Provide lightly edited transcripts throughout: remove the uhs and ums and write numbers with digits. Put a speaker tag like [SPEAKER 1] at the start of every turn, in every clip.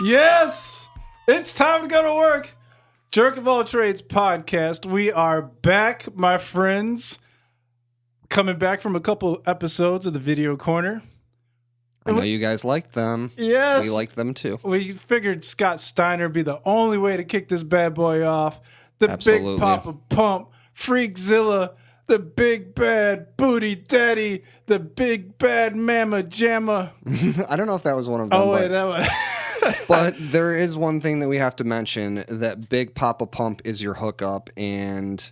[SPEAKER 1] Yes, it's time to go to work. Jerk of All Trades podcast. We are back, my friends. Coming back from a couple episodes of the Video Corner.
[SPEAKER 2] I know you guys liked them.
[SPEAKER 1] Yes.
[SPEAKER 2] We liked them too.
[SPEAKER 1] We figured Scott Steiner would be the only way to kick this bad boy off. The
[SPEAKER 2] Absolutely.
[SPEAKER 1] Big Papa Pump, Freakzilla, the Big Bad Booty Daddy, the Big Bad Mama Jamma.
[SPEAKER 2] I don't know if that was one of them.
[SPEAKER 1] Oh, wait, that was...
[SPEAKER 2] But there is one thing that we have to mention, that Big Papa Pump is your hookup, and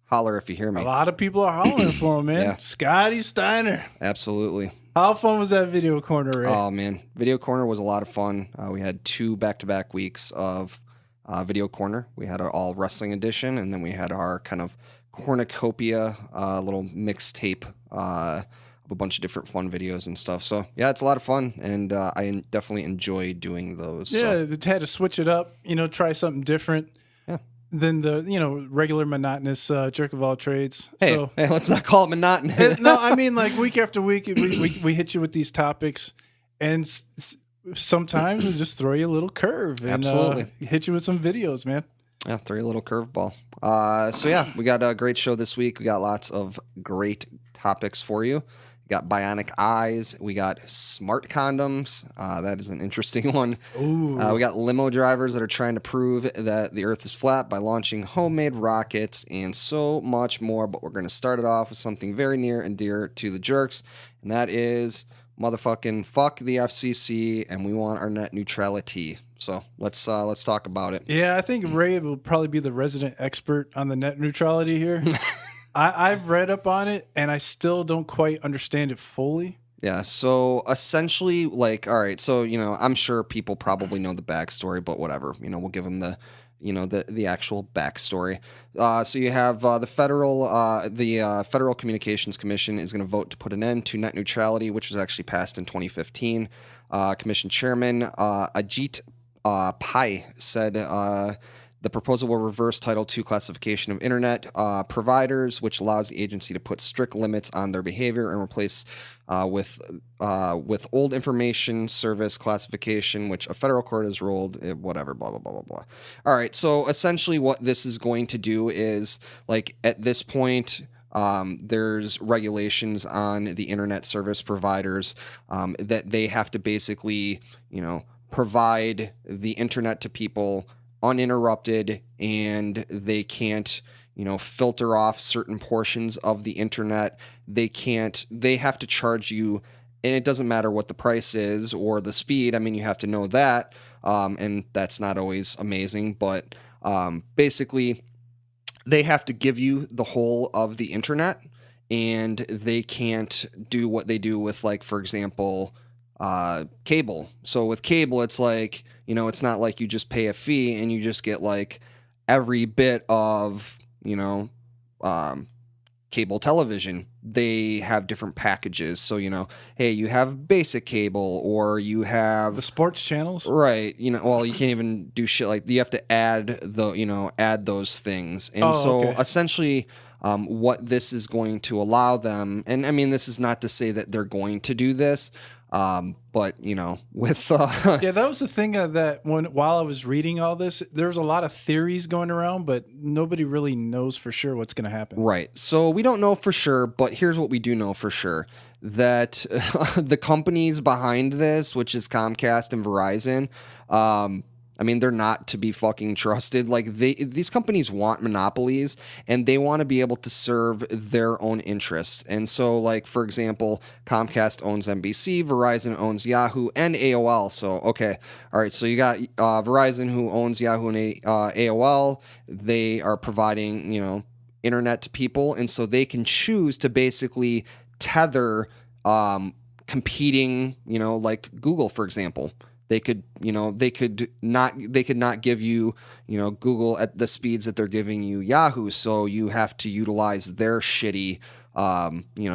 [SPEAKER 2] holler if you hear me.
[SPEAKER 1] A lot of people are hollering for him, man.
[SPEAKER 2] Yeah.
[SPEAKER 1] Scotty Steiner.
[SPEAKER 2] Absolutely.
[SPEAKER 1] How fun was that Video Corner, Ray?
[SPEAKER 2] Oh, man. Video Corner was a lot of fun. We had 2 back-to-back weeks of Video Corner. We had our all wrestling edition, and then we had our kind of cornucopia little mixtape of a bunch of different fun videos and stuff. So, yeah, it's a lot of fun, and I definitely enjoy doing those.
[SPEAKER 1] Yeah,
[SPEAKER 2] So.
[SPEAKER 1] it had to switch it up, try something different than the, regular monotonous Jerk of All Trades.
[SPEAKER 2] Hey,
[SPEAKER 1] So,
[SPEAKER 2] hey, let's not call it monotonous.
[SPEAKER 1] no, I mean, like week after week, we hit you with these topics, and sometimes we just throw you a little curve and
[SPEAKER 2] Absolutely.
[SPEAKER 1] Hit you with some videos, man.
[SPEAKER 2] Yeah, throw you a little curveball. So, yeah, we got a great show this week. We got lots of great topics for you. We got bionic eyes. We got smart condoms. That is an interesting one.
[SPEAKER 1] Ooh.
[SPEAKER 2] We got limo drivers that are trying to prove that the earth is flat by launching homemade rockets and so much more. But we're going to start it off with something very near and dear to the jerks, and that is motherfucking fuck the FCC, and we want our net neutrality. So let's talk about it.
[SPEAKER 1] Yeah, I think Ray will probably be the resident expert on the net neutrality here. I've read up on it, and I still don't quite understand it fully.
[SPEAKER 2] Yeah, so essentially, all right, so, I'm sure people probably know the backstory, but whatever, we'll give them the actual backstory. So you have the Federal Communications Commission is going to vote to put an end to net neutrality, which was actually passed in 2015. Commission Chairman Ajit Pai said the proposal will reverse Title II classification of internet providers, which allows the agency to put strict limits on their behavior and replace with old information service classification, which a federal court has ruled, whatever, blah, blah, blah, blah, blah. All right, so essentially what this is going to do is, at this point, there's regulations on the internet service providers that they have to basically, provide the internet to people uninterrupted, and they can't, filter off certain portions of the internet. They have to charge you, and it doesn't matter what the price is or the speed. I mean, you have to know that, and that's not always amazing, but basically they have to give you the whole of the internet, and they can't do what they do with, for example, cable. So with cable, it's it's not like you just pay a fee and you just get every bit of, cable television. They have different packages. So, hey, you have basic cable, or you have
[SPEAKER 1] The sports channels.
[SPEAKER 2] right. Well, you can't even do shit you have to add those things. And
[SPEAKER 1] okay.
[SPEAKER 2] Essentially, what this is going to allow them, and I mean, this is not to say that they're going to do this, but with
[SPEAKER 1] Yeah, that was the thing that while I was reading all this, there's a lot of theories going around, but nobody really knows for sure what's going to happen.
[SPEAKER 2] Right. So we don't know for sure, but here's what we do know for sure. That the companies behind this, which is Comcast and Verizon, I mean, they're not to be fucking trusted. Like these companies want monopolies and they want to be able to serve their own interests. And so, like, for example, Comcast owns NBC, Verizon owns Yahoo and AOL. So, okay. All right. So you got Verizon who owns Yahoo and AOL. They are providing, internet to people. And so they can choose to basically tether competing, like Google, for example. They could not give you, Google at the speeds that they're giving you Yahoo. So you have to utilize their shitty,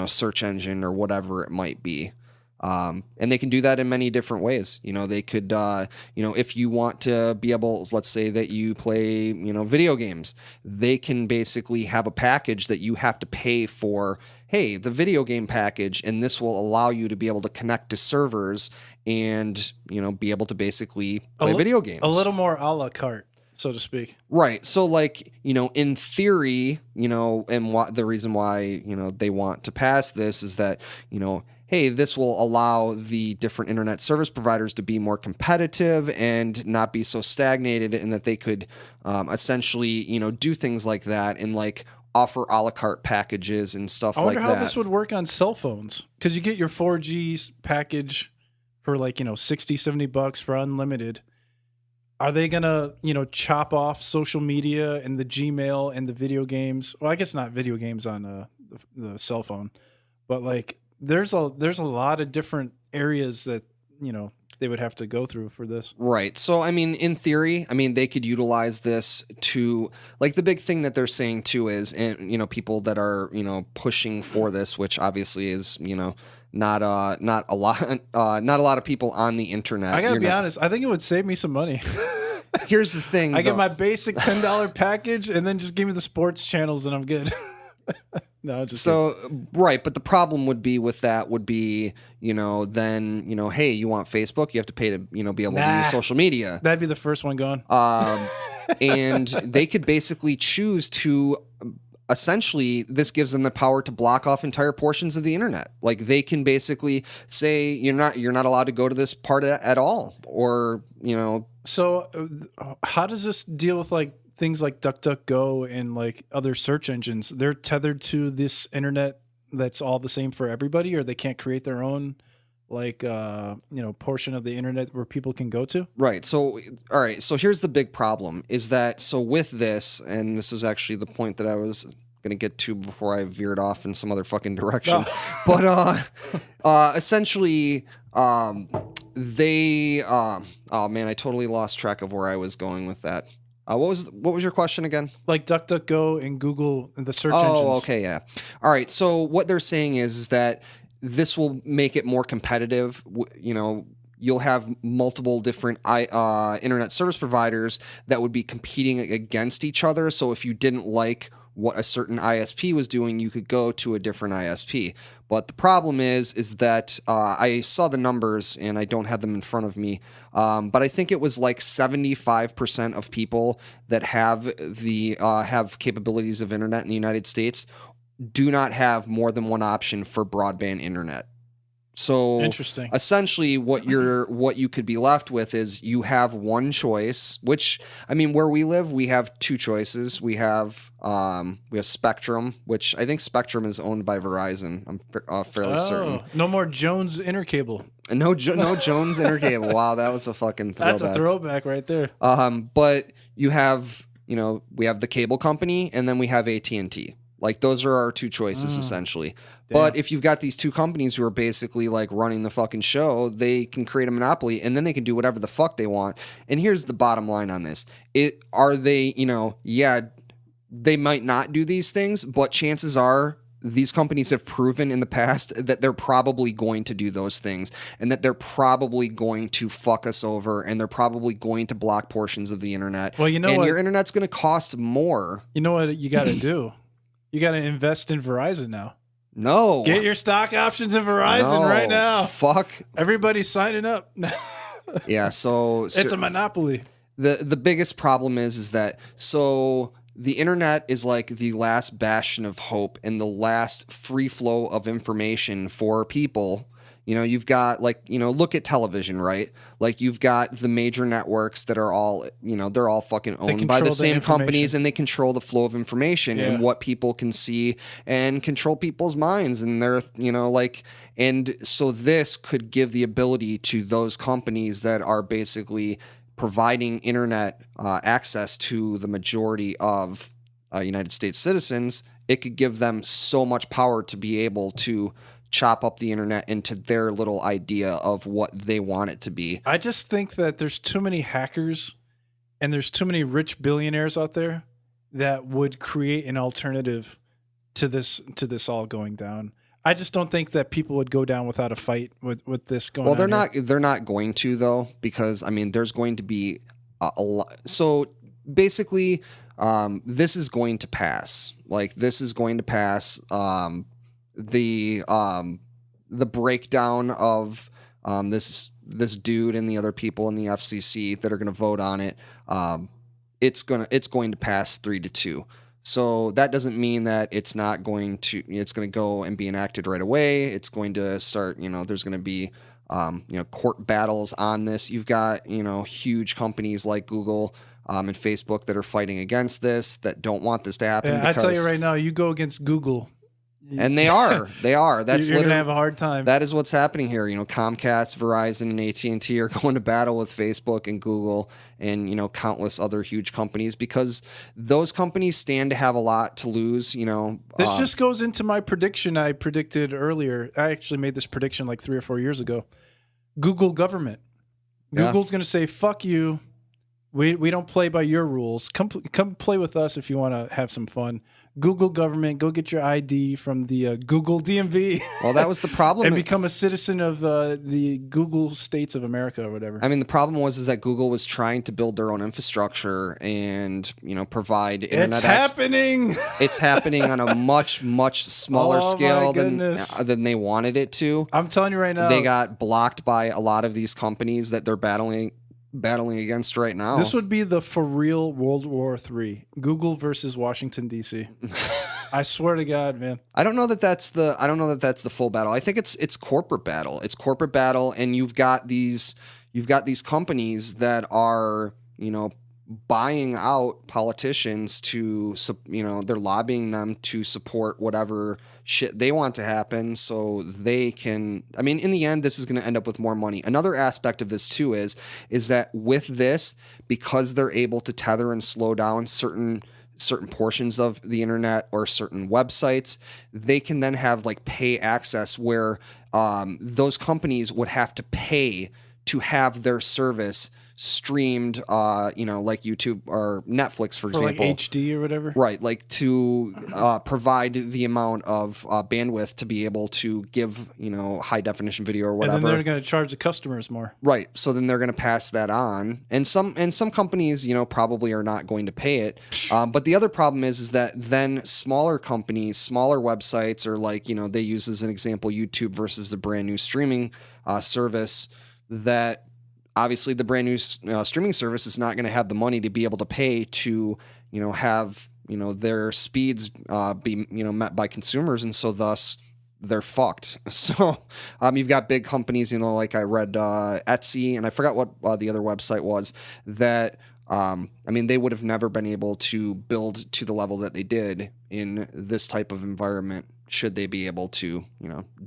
[SPEAKER 2] search engine or whatever it might be. And they can do that in many different ways. They could, if you want to be able, let's say that you play, video games, they can basically have a package that you have to pay for. Hey, the video game package, and this will allow you to be able to connect to servers and, be able to basically play video games.
[SPEAKER 1] A little more a la carte, so to speak.
[SPEAKER 2] Right. So, like, in theory, and the reason why, they want to pass this is that, hey, this will allow the different internet service providers to be more competitive and not be so stagnated, and that they could essentially, do things like that and like offer a la carte packages and stuff like that.
[SPEAKER 1] I wonder how this would work on cell phones, because you get your 4G package for like, $60-$70 for unlimited. Are they gonna, chop off social media and the Gmail and the video games? Well, I guess not video games on the cell phone, but like there's a lot of different areas that they would have to go through for this.
[SPEAKER 2] Right. So, I mean, in theory, they could utilize this to, like, the big thing that they're saying too is, and, people that are, pushing for this, which obviously is, not a lot of people on the internet.
[SPEAKER 1] I gotta be honest. I think it would save me some money.
[SPEAKER 2] Here's the thing.
[SPEAKER 1] I get my basic $10 package and then just give me the sports channels and I'm good. No, just
[SPEAKER 2] kidding. Right, but the problem would be with that would be, then, hey, you want Facebook? You have to pay to, be able to use social media.
[SPEAKER 1] That'd be the first one gone.
[SPEAKER 2] And they could basically choose to, essentially, this gives them the power to block off entire portions of the internet. Like, they can basically say you're not allowed to go to this part at all, or
[SPEAKER 1] So, how does this deal with like things like DuckDuckGo and like other search engines? They're tethered to this internet that's all the same for everybody, or they can't create their own like portion of the internet where people can go to?
[SPEAKER 2] Right. So, all right. So here's the big problem is that, so with this, and this is actually the point that I was going to get to before I veered off in some other fucking direction, but essentially, they, oh man, I totally lost track of where I was going with that. What was your question again?
[SPEAKER 1] Like DuckDuckGo and Google and the search engines.
[SPEAKER 2] Oh, okay, yeah. All right. So what they're saying is that this will make it more competitive. You'll have multiple different internet service providers that would be competing against each other. So if you didn't like what a certain ISP was doing, you could go to a different ISP. But the problem is that I saw the numbers and I don't have them in front of me. But I think it was like 75% of people that have have capabilities of internet in the United States do not have more than one option for broadband internet. So
[SPEAKER 1] interesting.
[SPEAKER 2] Essentially what you could be left with is you have one choice, which, where we live, we have two choices. We have Spectrum, which I think Spectrum is owned by Verizon. I'm fairly certain.
[SPEAKER 1] No more Jones Intercable.
[SPEAKER 2] No Jones Intercable. Wow, that was a fucking throwback.
[SPEAKER 1] That's a throwback right there.
[SPEAKER 2] But you have, we have the cable company and then we have AT&T. Like, those are our two choices, essentially. Damn. But if you've got these two companies who are basically, like, running the fucking show, they can create a monopoly, and then they can do whatever the fuck they want. And here's the bottom line on this. Are they, they might not do these things, but chances are these companies have proven in the past that they're probably going to do those things, and that they're probably going to fuck us over, and they're probably going to block portions of the internet.
[SPEAKER 1] Well, and
[SPEAKER 2] your internet's going to cost more.
[SPEAKER 1] You know what you got to do? You got to invest in Verizon now.
[SPEAKER 2] No.
[SPEAKER 1] Get your stock options in Verizon right now.
[SPEAKER 2] Fuck.
[SPEAKER 1] Everybody's signing up.
[SPEAKER 2] Yeah, so
[SPEAKER 1] it's a monopoly.
[SPEAKER 2] The biggest problem is that, so the internet is like the last bastion of hope and the last free flow of information for people, You've got look at television, right? Like you've got the major networks that are all, they're all fucking owned by the same companies, and they control the flow of information and what people can see and control people's minds. And they're, and so this could give the ability to those companies that are basically providing internet access to the majority of United States citizens. It could give them so much power to be able to chop up the internet into their little idea of what they want it to be.
[SPEAKER 1] I just think that there's too many hackers and there's too many rich billionaires out there that would create an alternative to this all going down. I just don't think that people would go down without a fight with this going on.
[SPEAKER 2] Well, they're not going to, though, because there's going to be a lot. So basically, this is going to pass. Like, this is going to pass. The breakdown of this dude and the other people in the FCC that are going to vote on it, it's going to pass 3-2. So that doesn't mean that it's going to go and be enacted right away. It's going to start, there's going to be court battles on this. You've got, huge companies like Google and Facebook that are fighting against this, that don't want this to happen.
[SPEAKER 1] Yeah, I tell you right now, you go against Google.
[SPEAKER 2] And they are. That's
[SPEAKER 1] you're gonna have a hard time.
[SPEAKER 2] That is what's happening here. Comcast, Verizon, and AT&T are going to battle with Facebook and Google and countless other huge companies, because those companies stand to have a lot to lose.
[SPEAKER 1] This just goes into my prediction I predicted earlier. I actually made this prediction like 3 or 4 years ago. Google government. Google's going to say, "Fuck you. We don't play by your rules. Come play with us if you want to have some fun." Google government, go get your ID from the Google DMV.
[SPEAKER 2] Well, that was the problem.
[SPEAKER 1] And become a citizen of the Google states of America or whatever.
[SPEAKER 2] The problem was that Google was trying to build their own infrastructure and, provide internet
[SPEAKER 1] happening.
[SPEAKER 2] It's happening on a much, much smaller scale than they wanted it to.
[SPEAKER 1] I'm telling you right now.
[SPEAKER 2] They got blocked by a lot of these companies that they're battling against right now.
[SPEAKER 1] This would be the for real World War III. Google versus Washington D.C. I swear to God, man.
[SPEAKER 2] I don't know that that's the full battle. I think it's corporate battle. It's corporate battle, and you've got these companies that are, buying out politicians to, they're lobbying them to support whatever shit they want to happen, so they can, in the end, this is going to end up with more money. Another aspect of this too is that with this, because they're able to tether and slow down certain portions of the internet or certain websites, they can then have pay access where those companies would have to pay to have their service streamed, like YouTube or Netflix, for example.
[SPEAKER 1] Like HD or whatever?
[SPEAKER 2] Right, to provide the amount of bandwidth to be able to give, high definition video or whatever.
[SPEAKER 1] And then they're going to charge the customers more.
[SPEAKER 2] Right, so then they're going to pass that on. And some companies, probably are not going to pay it. But the other problem is that then smaller companies, smaller websites, or they use as an example YouTube versus the brand new streaming service, that obviously the brand new streaming service is not going to have the money to be able to pay to, have, their speeds be, met by consumers. And so thus they're fucked. So you've got big companies, like I read Etsy, and I forgot what the other website was, that they would have never been able to build to the level that they did in this type of environment, should they be able to,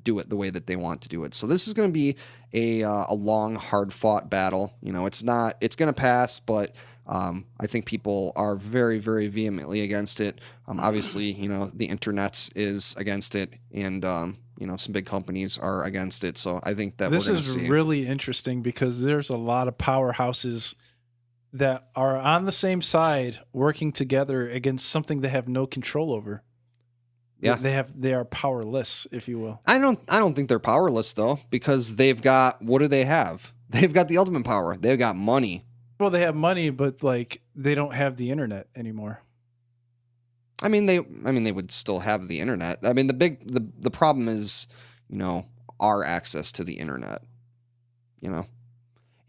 [SPEAKER 2] do it the way that they want to do it. So this is going to be a long, hard fought battle. It's going to pass, but I think people are very, very vehemently against it. Obviously, the internet is against it, and some big companies are against it. So I think that
[SPEAKER 1] this is really interesting, because there's a lot of powerhouses that are on the same side working together against something they have no control over. Yeah, they are powerless, if you will.
[SPEAKER 2] I don't think they're powerless, though, because they've got, what do they have? They've got the ultimate power. They've got money.
[SPEAKER 1] Well, they have money, but they don't have the internet anymore.
[SPEAKER 2] They would still have the internet. The problem is, our access to the internet.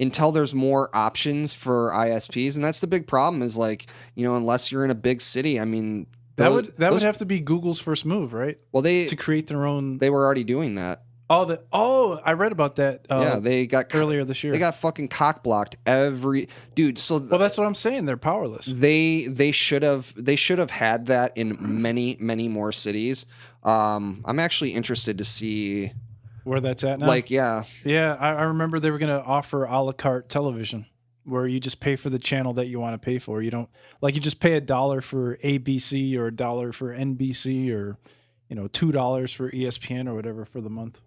[SPEAKER 2] Until there's more options for ISPs, and that's the big problem, is unless you're in a big city, That
[SPEAKER 1] would have to be Google's first move, right?
[SPEAKER 2] Well,
[SPEAKER 1] to create their own.
[SPEAKER 2] They were already doing that.
[SPEAKER 1] I read about that.
[SPEAKER 2] Yeah, they got
[SPEAKER 1] earlier this year.
[SPEAKER 2] They got fucking cock blocked every dude. So
[SPEAKER 1] well, that's what I'm saying. They're powerless.
[SPEAKER 2] They should have had that in many more cities. I'm actually interested to see
[SPEAKER 1] where that's at now.
[SPEAKER 2] Like, yeah,
[SPEAKER 1] I remember they were going to offer a la carte television, where you just pay for the channel that you want to pay for. You don't you just pay $1 for ABC or $1 for NBC or $2 for ESPN or whatever for the month.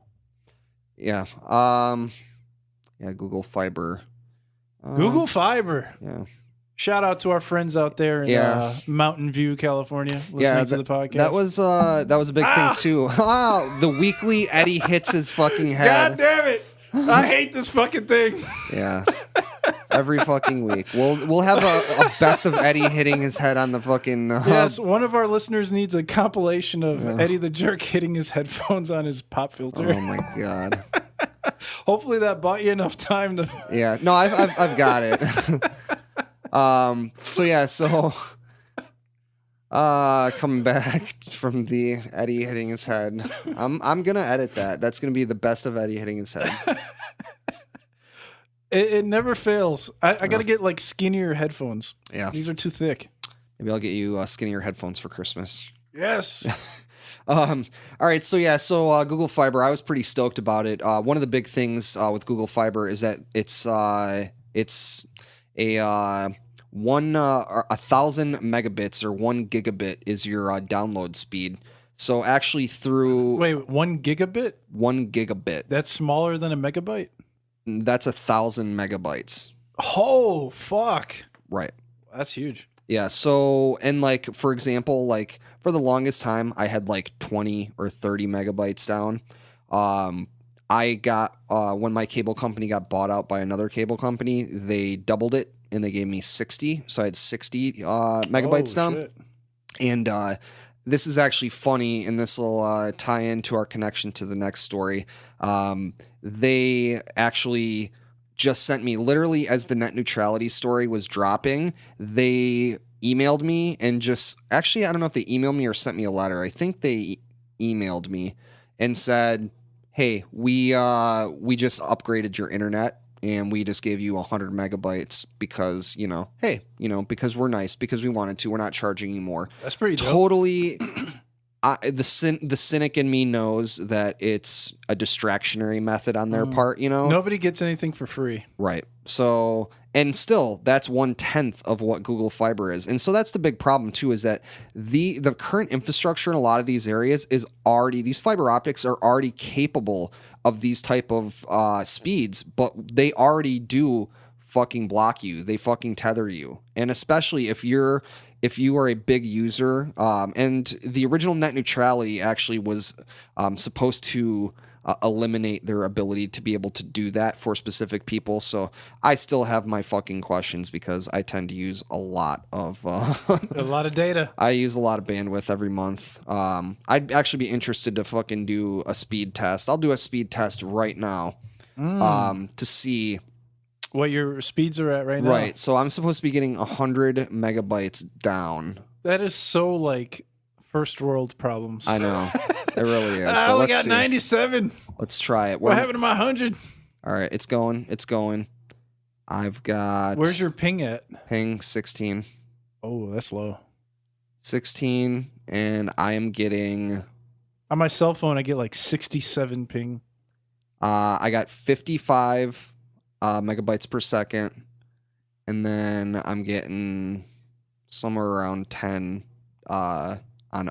[SPEAKER 2] Yeah. Google Fiber.
[SPEAKER 1] Google Fiber.
[SPEAKER 2] Yeah.
[SPEAKER 1] Shout out to our friends out there in Mountain View, California, listening to the podcast.
[SPEAKER 2] That was a big thing too. The weekly Eddie hits his fucking head.
[SPEAKER 1] God damn it! I hate this fucking thing.
[SPEAKER 2] Yeah. Every fucking week. We'll have a best of Eddie hitting his head on the fucking
[SPEAKER 1] Yes, one of our listeners needs a compilation of Eddie the Jerk hitting his headphones on his pop filter.
[SPEAKER 2] Oh my god.
[SPEAKER 1] Hopefully that bought you enough time to
[SPEAKER 2] Yeah. No, I've got it. Coming back from the Eddie hitting his head. I'm gonna edit that. That's gonna be the best of Eddie hitting his head.
[SPEAKER 1] It never fails. I got to get skinnier headphones.
[SPEAKER 2] Yeah.
[SPEAKER 1] These are too thick.
[SPEAKER 2] Maybe I'll get you skinnier headphones for Christmas.
[SPEAKER 1] Yes.
[SPEAKER 2] All right. So Google Fiber, I was pretty stoked about it. One of the big things with Google Fiber is that it's a 1,000 megabits or 1 gigabit is your download speed. So actually through
[SPEAKER 1] 1 gigabit?
[SPEAKER 2] 1 gigabit.
[SPEAKER 1] That's smaller than a megabyte?
[SPEAKER 2] That's 1,000 megabytes.
[SPEAKER 1] Oh, fuck.
[SPEAKER 2] Right.
[SPEAKER 1] That's huge.
[SPEAKER 2] Yeah. So, and for example, for the longest time, I had 20 or 30 megabytes down. I got, when my cable company got bought out by another cable company, they doubled it and they gave me 60. So I had 60 megabytes down.
[SPEAKER 1] Shit.
[SPEAKER 2] And this is actually funny, and this will tie into our connection to the next story. They actually just sent me, literally as the net neutrality story was dropping, they emailed me and actually, I don't know if they emailed me or sent me a letter. I think they emailed me and said, hey, we just upgraded your internet and we just gave you 100 megabytes because, because we're nice, because we wanted to. We're not charging you more.
[SPEAKER 1] That's pretty dope.
[SPEAKER 2] Totally. The cynic in me knows that it's a distractionary method on their part,
[SPEAKER 1] Nobody gets anything for free.
[SPEAKER 2] Right. So, and still, that's 1/10 of what Google Fiber is. And so that's the big problem too, is that the current infrastructure in a lot of these areas these fiber optics are already capable of these type of speeds, but they already do fucking block you. They fucking tether you. And especially if you are a big user, and the original net neutrality actually was supposed to eliminate their ability to be able to do that for specific people. So I still have my fucking questions because I tend to use a lot of
[SPEAKER 1] a lot of data.
[SPEAKER 2] I use a lot of bandwidth every month. I'd actually be interested to fucking do a speed test. I'll do a speed test right now to see
[SPEAKER 1] what your speeds are at right now.
[SPEAKER 2] Right. So I'm supposed to be getting 100 megabytes down.
[SPEAKER 1] That is so first world problems.
[SPEAKER 2] I know. It really is.
[SPEAKER 1] I only got 97.
[SPEAKER 2] Let's try it.
[SPEAKER 1] What happened to my 100?
[SPEAKER 2] All right. It's going. I've got...
[SPEAKER 1] Where's your ping at?
[SPEAKER 2] Ping 16.
[SPEAKER 1] Oh, that's low.
[SPEAKER 2] 16. And I am getting...
[SPEAKER 1] On my cell phone, I get 67 ping.
[SPEAKER 2] I got 55... megabytes per second, and then I'm getting somewhere around 10 on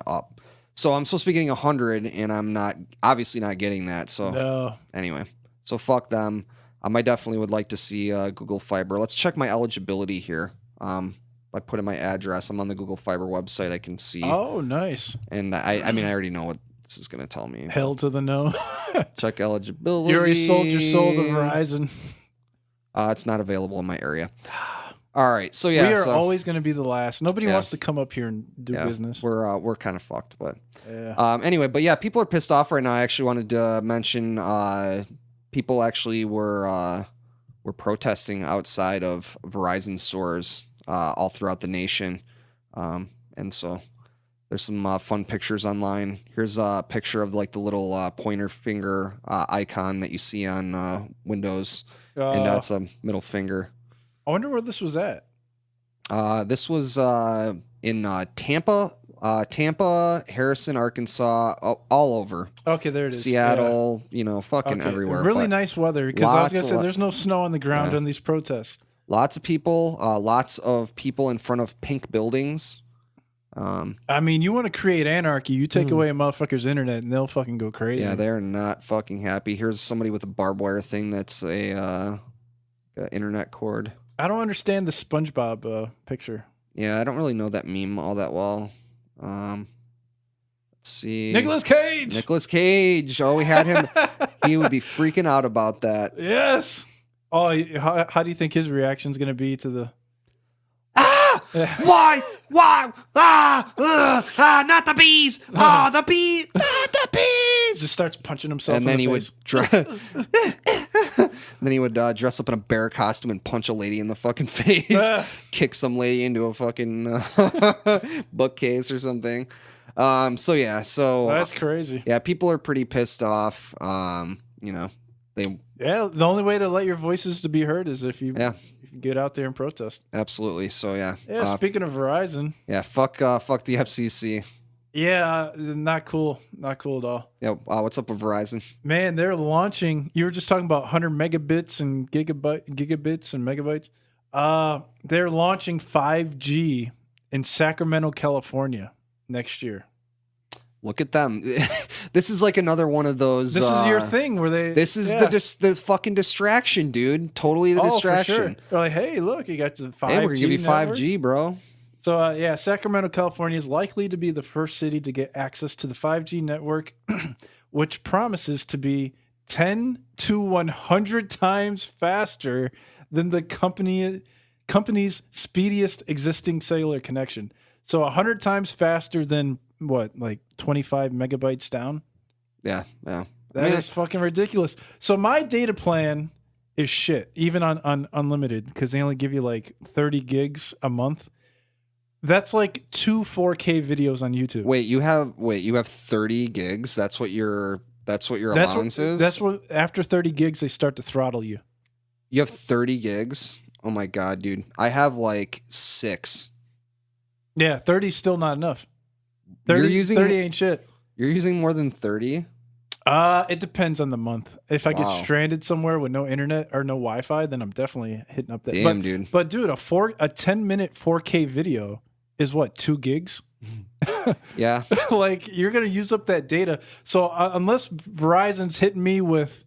[SPEAKER 2] up. So I'm supposed to be getting 100, and I'm obviously not getting that. So
[SPEAKER 1] no.
[SPEAKER 2] Anyway, so fuck them. I definitely would like to see Google Fiber. Let's check my eligibility here. By putting my address, I'm on the Google Fiber website. I can see.
[SPEAKER 1] Oh, nice.
[SPEAKER 2] And I already know what this is going to tell me.
[SPEAKER 1] Hell to the no.
[SPEAKER 2] Check eligibility.
[SPEAKER 1] You already sold your soul to Verizon.
[SPEAKER 2] It's not available in my area. All right, so yeah,
[SPEAKER 1] we are always going to be the last. Nobody wants to come up here and do business.
[SPEAKER 2] We're kind of fucked, but anyway, but yeah, people are pissed off right now. I actually wanted to mention people actually were protesting outside of Verizon stores all throughout the nation, and so There's some fun pictures online. Here's a picture of like the little pointer finger icon that you see on Windows, and that's a middle finger.
[SPEAKER 1] I wonder where this was at.
[SPEAKER 2] This was in Tampa, Harrison, Arkansas, all over.
[SPEAKER 1] Okay, there it is.
[SPEAKER 2] Seattle, fucking everywhere.
[SPEAKER 1] Really nice weather, because I was going to say, there's no snow on the ground on these protests.
[SPEAKER 2] Lots of people in front of pink buildings.
[SPEAKER 1] I mean, you want to create anarchy, you take away a motherfucker's internet and they'll fucking go crazy.
[SPEAKER 2] Yeah, they're not fucking happy. Here's somebody with a barbed wire thing that's a internet cord.
[SPEAKER 1] I don't understand the SpongeBob picture.
[SPEAKER 2] Yeah, I don't really know that meme all that well. Let's see.
[SPEAKER 1] Nicolas Cage.
[SPEAKER 2] Oh, we had him. He would be freaking out about that.
[SPEAKER 1] Yes. Oh, how do you think his reaction is going to be to the...
[SPEAKER 2] Why? Not the bees. The bees. Not the bees.
[SPEAKER 1] Just starts punching himself.
[SPEAKER 2] And then he would dress up in a bear costume and punch a lady in the fucking face. Kick some lady into a fucking bookcase or something. So
[SPEAKER 1] that's crazy.
[SPEAKER 2] Yeah, people are pretty pissed off. The
[SPEAKER 1] only way to let your voices to be heard is if you get out there and protest.
[SPEAKER 2] Absolutely. So yeah.
[SPEAKER 1] Speaking of Verizon.
[SPEAKER 2] Yeah. Fuck the FCC.
[SPEAKER 1] Yeah. Not cool. Not cool at all.
[SPEAKER 2] Yeah. What's up with Verizon?
[SPEAKER 1] Man, they're launching. You were just talking about 100 megabits and gigabits and megabytes. They're launching 5G in Sacramento, California next year.
[SPEAKER 2] Look at them. This is like another one of those.
[SPEAKER 1] This is your thing where they.
[SPEAKER 2] This is the fucking distraction, dude. Totally the distraction.
[SPEAKER 1] For sure. They're like, hey, look, you got the 5G.
[SPEAKER 2] Hey, we're going to give you 5G, bro.
[SPEAKER 1] So, Sacramento, California is likely to be the first city to get access to the 5G network, which promises to be 10 to 100 times faster than the company's speediest existing cellular connection. So 100 times faster than what, like 25 megabytes down?
[SPEAKER 2] Yeah.
[SPEAKER 1] That is fucking ridiculous. So my data plan is shit, even on unlimited, because they only give you like 30 gigs a month. That's like 2 4K videos on YouTube.
[SPEAKER 2] Wait, you have 30 gigs? That's what your allowance is?
[SPEAKER 1] That's what, after 30 gigs they start to throttle you.
[SPEAKER 2] You have 30 gigs? Oh my god, dude. I have like 6.
[SPEAKER 1] Yeah, 30 is still not enough. 30 ain't shit.
[SPEAKER 2] You're using more than 30?
[SPEAKER 1] It depends on the month. If I get stranded somewhere with no internet or no Wi-Fi, then I'm definitely hitting up that.
[SPEAKER 2] Damn, dude.
[SPEAKER 1] But dude, a 10-minute 4K video is what, 2 gigs?
[SPEAKER 2] Yeah.
[SPEAKER 1] Like, you're gonna use up that data. So unless Verizon's hitting me with,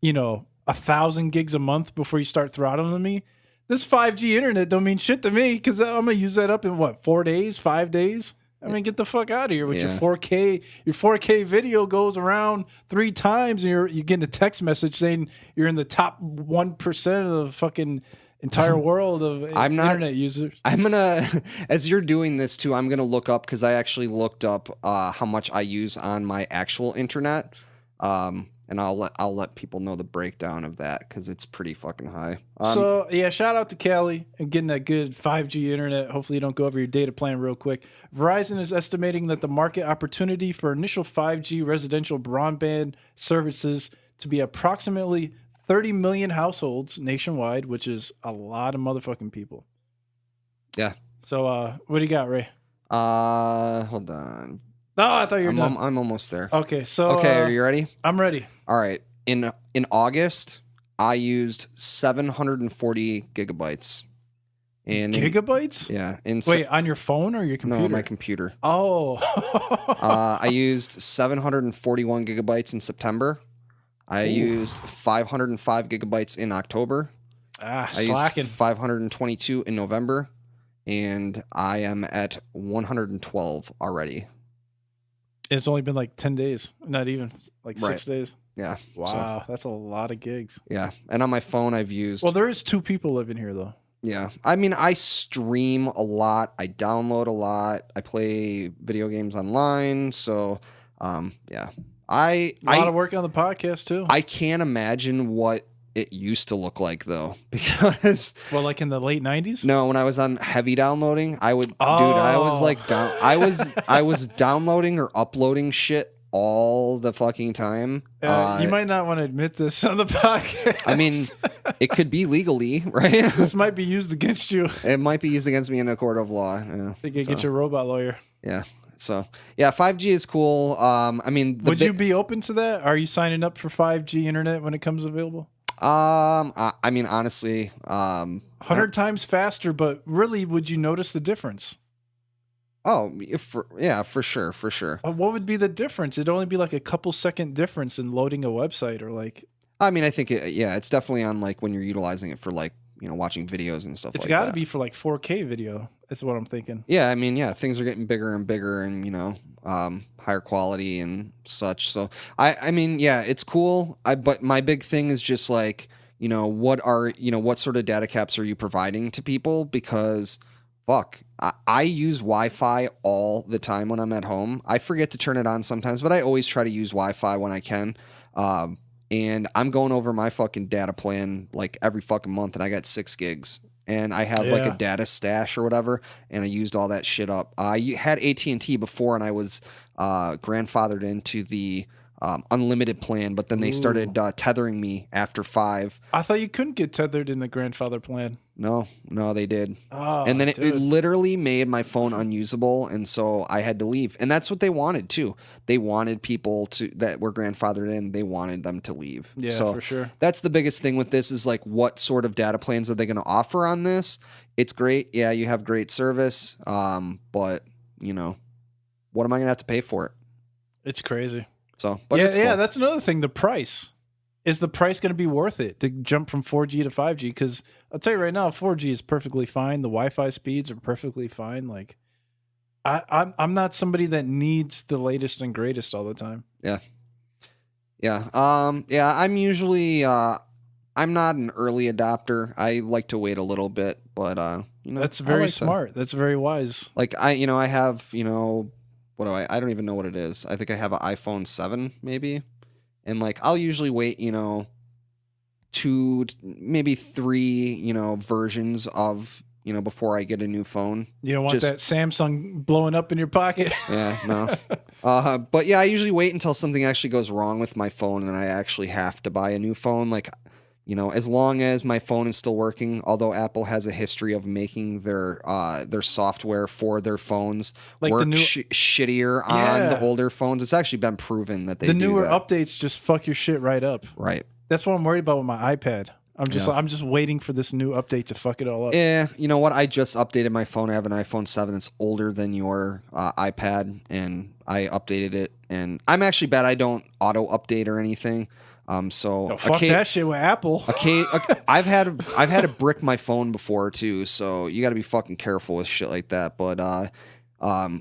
[SPEAKER 1] 1,000 gigs a month before you start throttling me, this 5G internet don't mean shit to me, because I'm gonna use that up in what, 4 days, 5 days? I mean, get the fuck out of here with your 4K. Your 4K video goes around 3 times, and you're getting a text message saying you're in the top 1% of the fucking entire world of internet users.
[SPEAKER 2] I'm gonna, as you're doing this too, I'm gonna look up, because I actually looked up how much I use on my actual internet, and I'll let people know the breakdown of that, because it's pretty fucking high.
[SPEAKER 1] So yeah, shout out to Cali and getting that good 5G internet. Hopefully you don't go over your data plan real quick. Verizon is estimating that the market opportunity for initial 5G residential broadband services to be approximately 30 million households nationwide, which is a lot of motherfucking people.
[SPEAKER 2] Yeah.
[SPEAKER 1] So what do you got, Ray?
[SPEAKER 2] Hold on.
[SPEAKER 1] No, I thought you were done.
[SPEAKER 2] I'm almost there.
[SPEAKER 1] Okay, so
[SPEAKER 2] are you ready?
[SPEAKER 1] I'm ready.
[SPEAKER 2] All right. In August, I used 740 gigabytes.
[SPEAKER 1] Gigabytes?
[SPEAKER 2] Yeah.
[SPEAKER 1] Wait, on your phone or your computer?
[SPEAKER 2] No, my computer.
[SPEAKER 1] Oh.
[SPEAKER 2] I used 741 gigabytes in September. I used 505 gigabytes in October. I used 522 in November. And I am at 112 already.
[SPEAKER 1] It's only been like 10 days. Not even. Like 6 days.
[SPEAKER 2] Yeah.
[SPEAKER 1] Wow, that's a lot of gigs.
[SPEAKER 2] Yeah. And on my phone, I've used...
[SPEAKER 1] Well, there is 2 people living here, though.
[SPEAKER 2] Yeah. I mean, I stream a lot. I download a lot. I play video games online. So, yeah. A lot
[SPEAKER 1] of work on the podcast, too.
[SPEAKER 2] I can't imagine what it used to look like though, because
[SPEAKER 1] Well, like in the late 90s?
[SPEAKER 2] no, when I was on heavy downloading, I was
[SPEAKER 1] Oh.
[SPEAKER 2] like I was downloading or uploading shit all the fucking time.
[SPEAKER 1] You might not want to admit this on the podcast.
[SPEAKER 2] I mean, it could be legally, right?
[SPEAKER 1] This might be used against you.
[SPEAKER 2] It might be used against me in a court of law. Yeah,
[SPEAKER 1] You can get your robot lawyer.
[SPEAKER 2] yeah. So yeah, 5G is cool. I mean,
[SPEAKER 1] would you be open to that? Are you signing up for 5G internet when it comes available?
[SPEAKER 2] I mean, honestly,
[SPEAKER 1] 100 times faster, but really, would you notice the difference?
[SPEAKER 2] Oh, for sure.
[SPEAKER 1] What would be the difference? It'd only be like a couple second difference in loading a website or like.
[SPEAKER 2] I mean, I think it's definitely on like when you're utilizing it for like, watching videos and stuff like that.
[SPEAKER 1] It's got to be for like 4K video. That's what I'm thinking.
[SPEAKER 2] Yeah, I mean, yeah, things are getting bigger and bigger and, higher quality and such. So I mean, yeah, it's cool. But my big thing is just like, what sort of data caps are you providing to people? Because fuck, I use Wi-Fi all the time when I'm at home. I forget to turn it on sometimes, but I always try to use Wi-Fi when I can. And I'm going over my fucking data plan like every fucking month, and I got 6 gigs. And I have like a data stash or whatever, and I used all that shit up. I had AT&T before, and I was grandfathered into the unlimited plan, but then they started tethering me after 5.
[SPEAKER 1] I thought you couldn't get tethered in the grandfather plan.
[SPEAKER 2] No, they did.
[SPEAKER 1] Oh,
[SPEAKER 2] and then it literally made my phone unusable, and so I had to leave. And that's what they wanted too. They wanted people that were grandfathered in. They wanted them to leave.
[SPEAKER 1] Yeah,
[SPEAKER 2] so
[SPEAKER 1] for sure.
[SPEAKER 2] That's the biggest thing with this is like, what sort of data plans are they going to offer on this? It's great. Yeah, you have great service. But what am I going to have to pay for it?
[SPEAKER 1] It's crazy.
[SPEAKER 2] So, but it's cool.
[SPEAKER 1] That's another thing. The price. Is the price going to be worth it to jump from 4G to 5G? Because I'll tell you right now, 4G is perfectly fine. The Wi-Fi speeds are perfectly fine. Like, I'm not somebody that needs the latest and greatest all the time.
[SPEAKER 2] Yeah. I'm usually I'm not an early adopter. I like to wait a little bit, but
[SPEAKER 1] that's very smart. That's very wise.
[SPEAKER 2] Like I have what do I don't even know what it is. I think I have an iPhone 7 maybe. And like, I'll usually wait, 2, maybe 3, versions of, before I get a new phone.
[SPEAKER 1] You don't want that Samsung blowing up in your pocket.
[SPEAKER 2] Yeah, no. But yeah, I usually wait until something actually goes wrong with my phone and I actually have to buy a new phone. Like, as long as my phone is still working, although Apple has a history of making their software for their phones like work shittier on the older phones. It's actually been proven that they do that.
[SPEAKER 1] The newer updates just fuck your shit right up.
[SPEAKER 2] Right.
[SPEAKER 1] That's what I'm worried about with my iPad. I'm just waiting for this new update to fuck it all up.
[SPEAKER 2] Yeah, you know what? I just updated my phone. I have an iPhone 7 that's older than your iPad, and I updated it. And I'm actually bad. I don't auto update or anything. So
[SPEAKER 1] fuck that shit with Apple.
[SPEAKER 2] I've had to brick my phone before too, so you got to be fucking careful with shit like that. But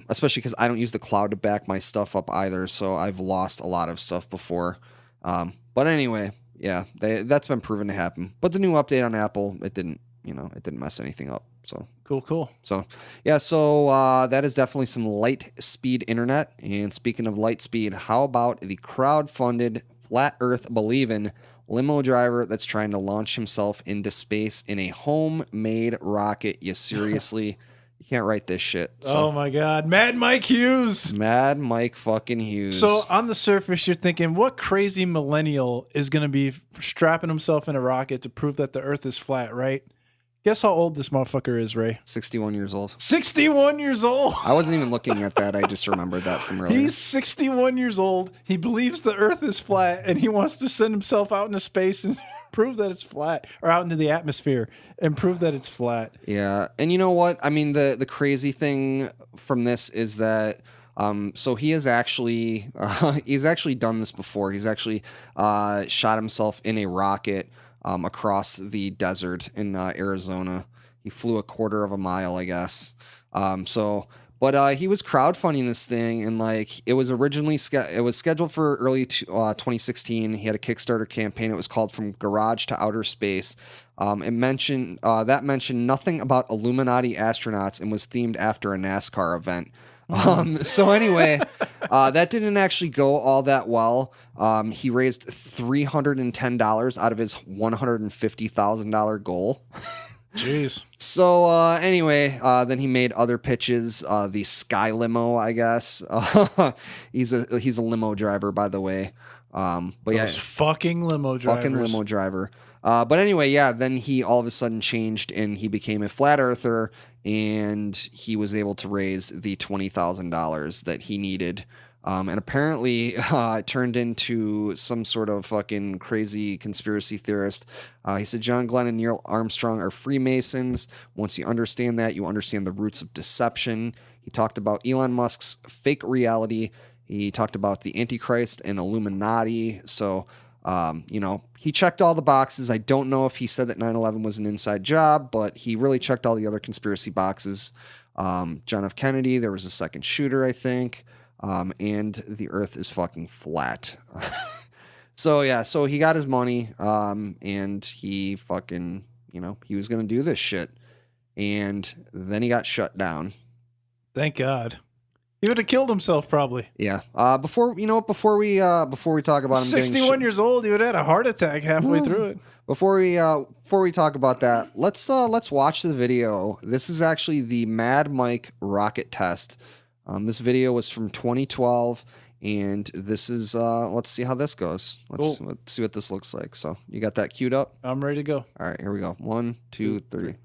[SPEAKER 2] especially because I don't use the cloud to back my stuff up either, so I've lost a lot of stuff before. But anyway, yeah, that's been proven to happen. But the new update on Apple, it didn't mess anything up. So
[SPEAKER 1] cool.
[SPEAKER 2] So yeah, so that is definitely some light speed internet. And speaking of light speed, how about the crowd-funded Flat Earth believing limo driver that's trying to launch himself into space in a homemade rocket? You seriously, you can't write this shit. So,
[SPEAKER 1] oh my God. Mad Mike Hughes.
[SPEAKER 2] Mad Mike fucking Hughes.
[SPEAKER 1] So on the surface, you're thinking, what crazy millennial is going to be strapping himself in a rocket to prove that the earth is flat, right? Guess how old this motherfucker is, Ray?
[SPEAKER 2] 61 years old.
[SPEAKER 1] 61 years old.
[SPEAKER 2] I wasn't even looking at that. I just remembered that from earlier.
[SPEAKER 1] He's 61 years old. He believes the earth is flat, and he wants to send himself out into space and prove that it's flat, or out into the atmosphere and prove that it's flat.
[SPEAKER 2] Yeah. And you know what? I mean, the crazy thing from this is that so he has actually he's actually done this before. He's actually shot himself in a rocket across the desert in Arizona. He flew a quarter of a mile, I guess. But he was crowdfunding this thing, and like it was originally scheduled for early 2016. He had a Kickstarter campaign. It was called From Garage to Outer Space. It mentioned nothing about Illuminati astronauts and was themed after a NASCAR event. So anyway, That didn't actually go all that well. He raised $310 out of his $150,000 goal.
[SPEAKER 1] Jeez.
[SPEAKER 2] So anyway, then he made other pitches. The Sky Limo, I guess. He's a limo driver, by the way. But
[SPEAKER 1] Those fucking limo drivers.
[SPEAKER 2] Fucking limo driver. But anyway, yeah, then he all of a sudden changed and he became a flat earther, and he was able to raise the $20,000 that he needed. And apparently it turned into some sort of fucking crazy conspiracy theorist. He said John Glenn and Neil Armstrong are Freemasons. Once you understand that, you understand the roots of deception. He talked about Elon Musk's fake reality. He talked about the Antichrist and Illuminati. So, he checked all the boxes. I don't know if he said that 9/11 was an inside job, but he really checked all the other conspiracy boxes. John F. Kennedy, there was a second shooter, I think. And the earth is fucking flat. So he got his money, and he fucking, he was going to do this shit. And then he got shut down.
[SPEAKER 1] Thank God. He would have killed himself probably.
[SPEAKER 2] Yeah. Before we talk about him
[SPEAKER 1] 61 years old, he would have had a heart attack halfway through it.
[SPEAKER 2] Before we talk about that, let's watch the video. This is actually the Mad Mike rocket test. This video was from 2012, and this is let's see how this goes. Let's see what this looks like. So you got that queued up?
[SPEAKER 1] I'm ready to go.
[SPEAKER 2] All right, here we go. 1, 2, 3.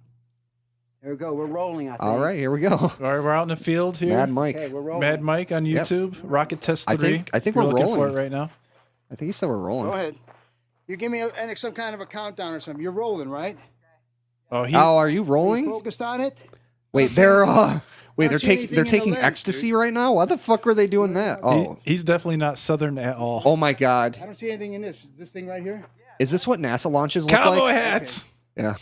[SPEAKER 3] Here we go. We're rolling, I think.
[SPEAKER 2] All right, here we go.
[SPEAKER 1] All right, we're out in the field here.
[SPEAKER 2] Mad Mike.
[SPEAKER 3] Okay, we're rolling.
[SPEAKER 1] Mad Mike on YouTube. Yep. Rocket Test 3.
[SPEAKER 2] I think
[SPEAKER 1] we're
[SPEAKER 2] we're
[SPEAKER 1] looking
[SPEAKER 2] rolling
[SPEAKER 1] for it right now.
[SPEAKER 2] I think he said we're rolling.
[SPEAKER 3] Go ahead. You give me some kind of a countdown or something. You're rolling, right?
[SPEAKER 2] Oh, are you rolling?
[SPEAKER 3] Are you focused on it?
[SPEAKER 2] Wait, they're taking ecstasy right now? Why the fuck are they doing that? Oh,
[SPEAKER 1] he's definitely not Southern at all.
[SPEAKER 2] Oh my God.
[SPEAKER 3] I don't see anything in this. Is this thing right here?
[SPEAKER 2] Is this what NASA launches look like?
[SPEAKER 1] Cowboy hats.
[SPEAKER 2] Okay. Yeah.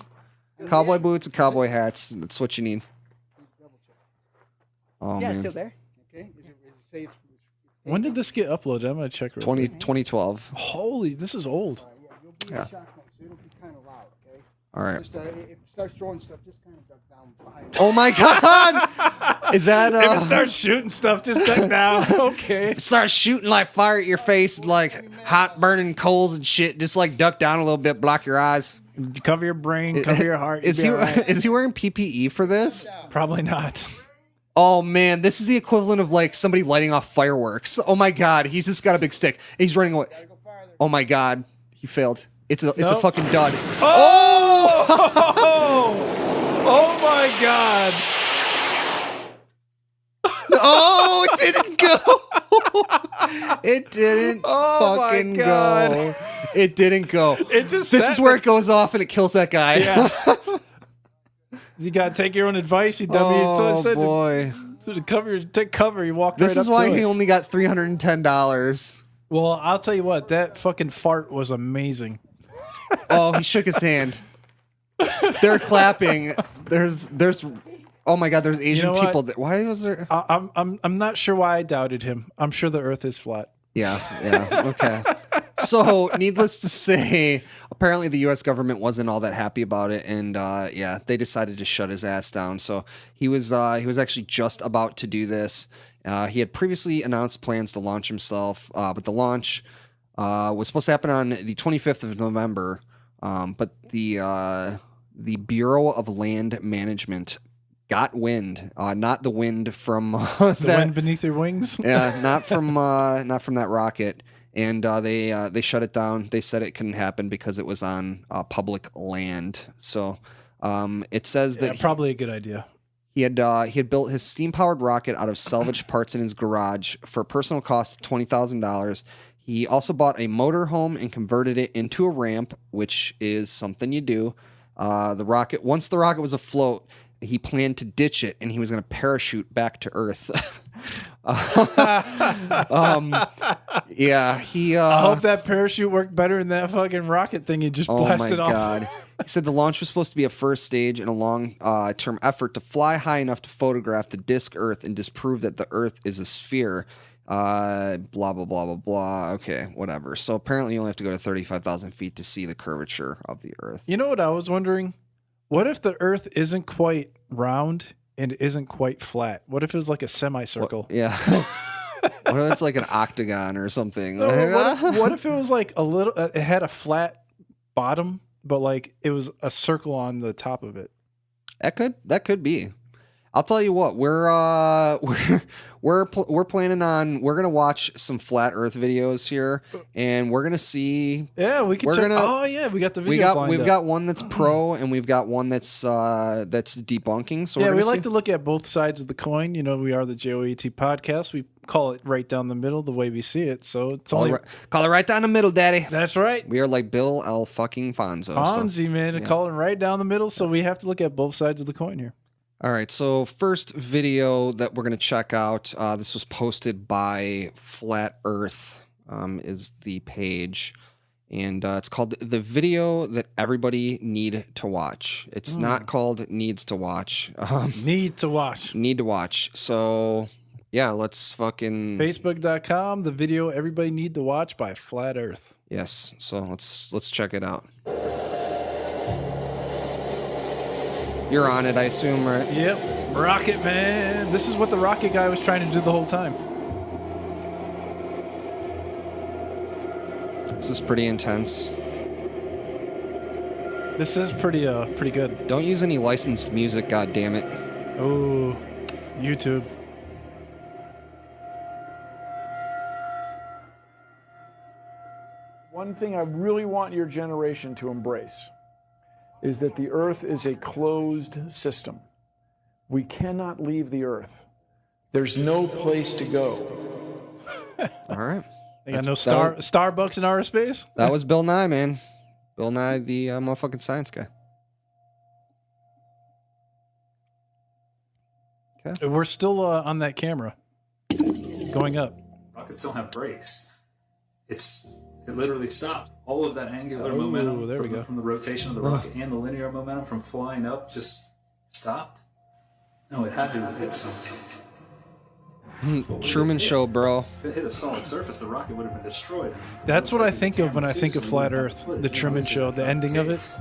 [SPEAKER 2] Cowboy boots and cowboy hats. That's what you need. Oh,
[SPEAKER 3] yeah,
[SPEAKER 2] man.
[SPEAKER 3] It's still there. Okay.
[SPEAKER 1] When did this get uploaded? I'm going to check.
[SPEAKER 2] 2012.
[SPEAKER 1] Holy, this is old.
[SPEAKER 3] Yeah. It'll be kind of loud, okay?
[SPEAKER 2] All right.
[SPEAKER 3] Just, if it starts throwing stuff, just kind of duck down behind.
[SPEAKER 2] Oh my God! Is that
[SPEAKER 1] if it starts shooting stuff, just duck down. Okay.
[SPEAKER 2] It starts shooting like fire at your face, like hot burning coals and shit. Just like duck down a little bit, block your eyes.
[SPEAKER 1] Cover your brain, cover your heart.
[SPEAKER 2] Is he wearing PPE for this?
[SPEAKER 1] Probably not.
[SPEAKER 2] Oh man, this is the equivalent of like somebody lighting off fireworks. Oh my God, he's just got a big stick. He's running away. Oh my God, he failed. It's a fucking dud.
[SPEAKER 1] Oh! Oh my God.
[SPEAKER 2] Oh, it didn't go. It didn't fucking go. It didn't go. This is where it goes off and it kills that guy.
[SPEAKER 1] Yeah. You gotta take your own advice. You
[SPEAKER 2] boy.
[SPEAKER 1] To take cover. You walk.
[SPEAKER 2] This
[SPEAKER 1] right
[SPEAKER 2] is
[SPEAKER 1] up
[SPEAKER 2] why
[SPEAKER 1] to
[SPEAKER 2] he
[SPEAKER 1] it.
[SPEAKER 2] only got $310.
[SPEAKER 1] Well, I'll tell you what. That fucking fart was amazing.
[SPEAKER 2] Oh, he shook his hand. They're clapping. There's. Oh my God, there's Asian people. Why was there?
[SPEAKER 1] I'm not sure why I doubted him. I'm sure the Earth is flat.
[SPEAKER 2] Yeah. Okay. So, needless to say, apparently the U.S. government wasn't all that happy about it, and they decided to shut his ass down. So he was actually just about to do this. He had previously announced plans to launch himself, but the launch was supposed to happen on the 25th of November. But the Bureau of Land Management got wind, not the wind from
[SPEAKER 1] the wind beneath your wings.
[SPEAKER 2] Yeah, not from that rocket. And they shut it down. They said it couldn't happen because it was on public land. So it says that
[SPEAKER 1] probably a good idea.
[SPEAKER 2] He had built his steam-powered rocket out of salvaged parts in his garage for a personal cost of $20,000. He also bought a motorhome and converted it into a ramp, which is something you do. Once the rocket was afloat, he planned to ditch it, and he was going to parachute back to Earth. Yeah, I
[SPEAKER 1] hope that parachute worked better than that fucking rocket thing he just blasted off. Oh my God.
[SPEAKER 2] He said the launch was supposed to be a first stage in a long-term effort to fly high enough to photograph the disk Earth and disprove that the Earth is a sphere. Blah, blah, blah, blah, blah. Okay, whatever. So apparently you only have to go to 35,000 feet to see the curvature of the Earth.
[SPEAKER 1] You know what I was wondering? What if the Earth isn't quite round and isn't quite flat? What if it was like a semicircle?
[SPEAKER 2] Yeah. What if it's like an octagon or something?
[SPEAKER 1] No, what if it was like a little? It had a flat bottom, but like it was a circle on the top of it.
[SPEAKER 2] That could be. I'll tell you what, we're planning on, we're gonna watch some flat Earth videos here, and we're gonna see.
[SPEAKER 1] Yeah, we can. Oh yeah, we got the videos.
[SPEAKER 2] We've got one that's pro, and we've got one that's debunking. So
[SPEAKER 1] yeah, we like to look at both sides of the coin. You know, we are the JOAT podcast. We call it right down the middle, the way we see it. So it's
[SPEAKER 2] call it right down the middle, Daddy.
[SPEAKER 1] That's right.
[SPEAKER 2] We are like Bill L. fucking Fonzo.
[SPEAKER 1] Fonzie, man, yeah. Call it right down the middle. So we have to look at both sides of the coin here.
[SPEAKER 2] All right, so first video that we're going to check out, this was posted by Flat Earth, is the page, and it's called The Video That Everybody Need to Watch. It's not called Needs to Watch.
[SPEAKER 1] Need to watch.
[SPEAKER 2] Need to watch. So, yeah, let's fucking...
[SPEAKER 1] Facebook.com, The Video Everybody Need to Watch by Flat Earth.
[SPEAKER 2] Yes, so let's check it out. You're on it, I assume, right?
[SPEAKER 1] Yep. Rocket Man. This is what the rocket guy was trying to do the whole time.
[SPEAKER 2] This is pretty intense.
[SPEAKER 1] This is pretty good.
[SPEAKER 2] Don't use any licensed music, god damn it.
[SPEAKER 1] Oh, YouTube.
[SPEAKER 4] One thing I really want your generation to embrace is that the Earth is a closed system. We cannot leave the Earth. There's no place to go.
[SPEAKER 2] All right.
[SPEAKER 1] They got no Starbucks in outer space?
[SPEAKER 2] That was Bill Nye, man. Bill Nye, the motherfucking science guy. Okay.
[SPEAKER 1] We're still on that camera. Going up.
[SPEAKER 5] Rockets don't have brakes. It literally stopped. All of that angular momentum from the rotation of the rocket and the linear momentum from flying up just stopped. No, it had to hit something.
[SPEAKER 2] Truman Show, bro.
[SPEAKER 5] If it hit a solid surface, the rocket would have been destroyed.
[SPEAKER 1] That's what I think of when I think of Flat Earth. The Truman Show, the ending of it.